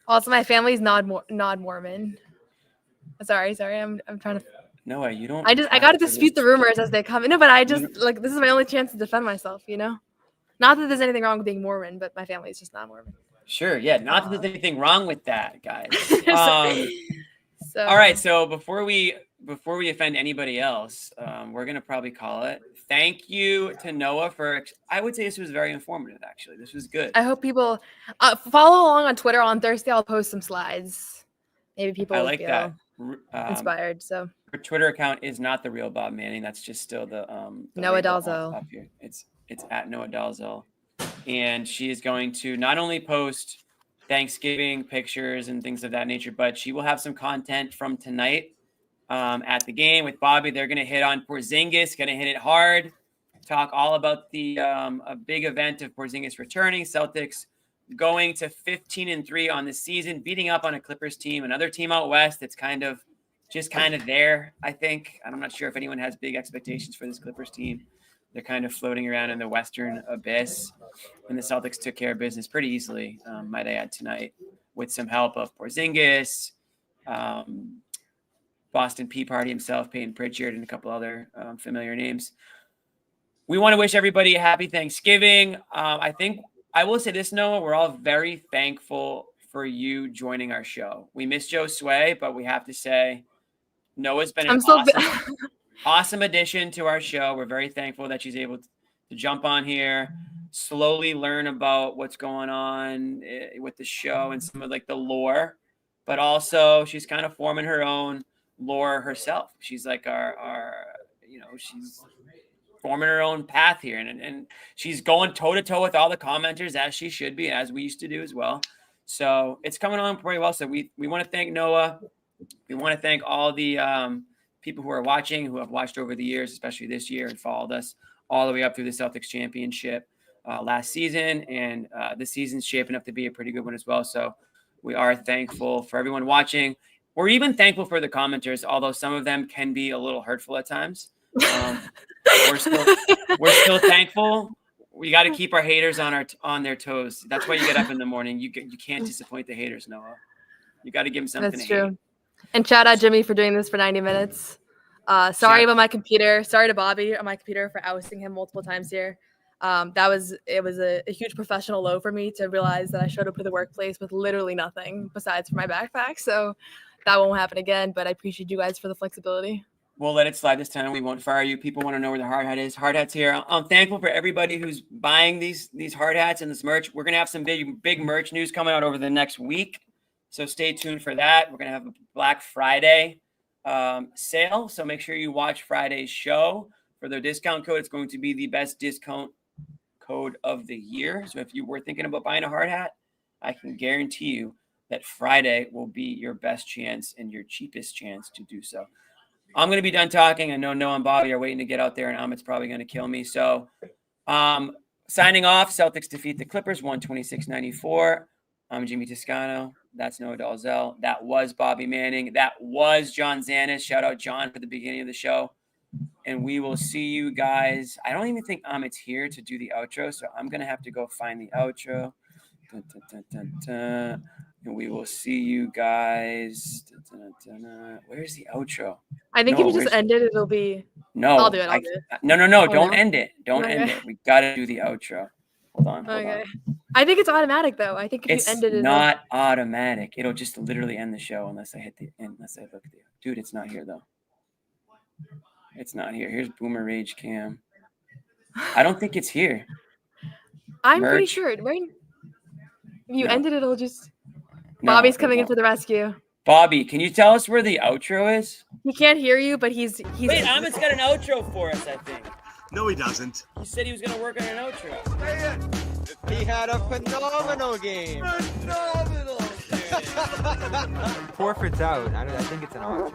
Also, my family's non-Mormon. Sorry. I'm trying to. Noah, you don't. I got to dispute the rumors as they come. No, but I just like this is my only chance to defend myself. Not that there's anything wrong with being Mormon, but my family is just not Mormon. Sure, yeah. Not that there's anything wrong with that, guys. So, all right. So before we offend anybody else, we're gonna probably call it. Thank you to Noah for. I would say this was very informative. Actually, this was good. I hope people follow along on Twitter. On Thursday, I'll post some slides. Maybe people will feel inspired. So her Twitter account is not the real Bob Manning. That's just still the Noa Dalzell. Up here. It's at Noa Dalzell, and she is going to not only post Thanksgiving pictures and things of that nature, but she will have some content from tonight. At the game with Bobby, they're going to hit on Porzingis, going to hit it hard, talk all about the a big event of Porzingis returning, Celtics going to 15-3 on the season, beating up on a Clippers team, another team out west that's kind of there, I think. I'm not sure if anyone has big expectations for this Clippers team. They're kind of floating around in the western abyss, and the Celtics took care of business pretty easily, might I add, tonight, with some help of Porzingis, Boston Tea Party himself, Peyton Pritchard, and a couple other familiar names. We want to wish everybody a happy Thanksgiving. I think I will say this, Noah, we're all very thankful for you joining our show. We miss Joe Sway, but we have to say Noah's been awesome addition to our show. We're very thankful that she's able to jump on here, slowly learn about what's going on with the show and some of like the lore, but also she's kind of forming her own lore herself. She's like she's forming her own path here, and she's going toe-to-toe with all the commenters, as she should be, as we used to do as well. So it's coming on pretty well. So we want to thank Noah. We want to thank all the people who are watching, who have watched over the years, especially this year, and followed us all the way up through the Celtics championship last season, and this season's shaping up to be a pretty good one as well. So we are thankful for everyone watching. We're even thankful for the commenters, although some of them can be a little hurtful at times. We're still thankful. We got to keep our haters on their toes. That's why you get up in the morning. You can't disappoint the haters, Noah. You got to give them something. That's true. Hate. And shout out Jimmy for doing this for 90 minutes. Sorry about my computer. Sorry to Bobby on my computer for ousting him multiple times here. It was a huge professional low for me to realize that I showed up to the workplace with literally nothing besides for my backpack. So that won't happen again, but I appreciate you guys for the flexibility. We'll let it slide this time. We won't fire you. People want to know where the hard hat is. Hard hat's here. I'm thankful for everybody who's buying these hard hats and this merch. We're going to have some big merch news coming out over the next week. So stay tuned for that. We're going to have a Black Friday sale. So make sure you watch Friday's show for the discount code. It's going to be the best discount code of the year. So if you were thinking about buying a hard hat, I can guarantee you that Friday will be your best chance and your cheapest chance to do so. I'm going to be done talking. I know Noah and Bobby are waiting to get out there, and Amit's probably going to kill me. So signing off, Celtics defeat the Clippers 126-94. I'm Jimmy Toscano. That's Noa Dalzell. That was Bobby Manning. That was John Zanis. Shout out John for the beginning of the show. And we will see you guys. I don't even think Amit's here to do the outro, so I'm going to have to go find the outro. Dun, dun, dun, dun, dun. And we will see you guys. Dun, dun, dun, dun. Where's the outro? I think if you just end it, it'll be. No, I'll do it. No. Don't end it. Don't end it. We got to do the outro. Hold on. I think it's automatic though. I think if you end it, it's not automatic. It'll just literally end the show unless I hit the end. Unless I look at the dude. It's not here though. It's not here. Here's Boomer Rage Cam. I don't think it's here. I'm pretty sure. Right? You ended it. It'll just. Bobby's coming in for the rescue. Bobby, can you tell us where the outro is? He can't hear you, but he's. Wait, Amit's got an outro for us, I think. No, he doesn't. He said he was going to work on an outro. He had a phenomenal game. Phenomenal game. Forfeit's out. I think it's an option.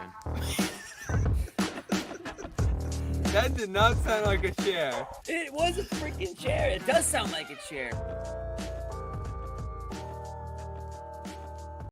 That did not sound like a chair. It was a freaking chair. It does sound like a chair.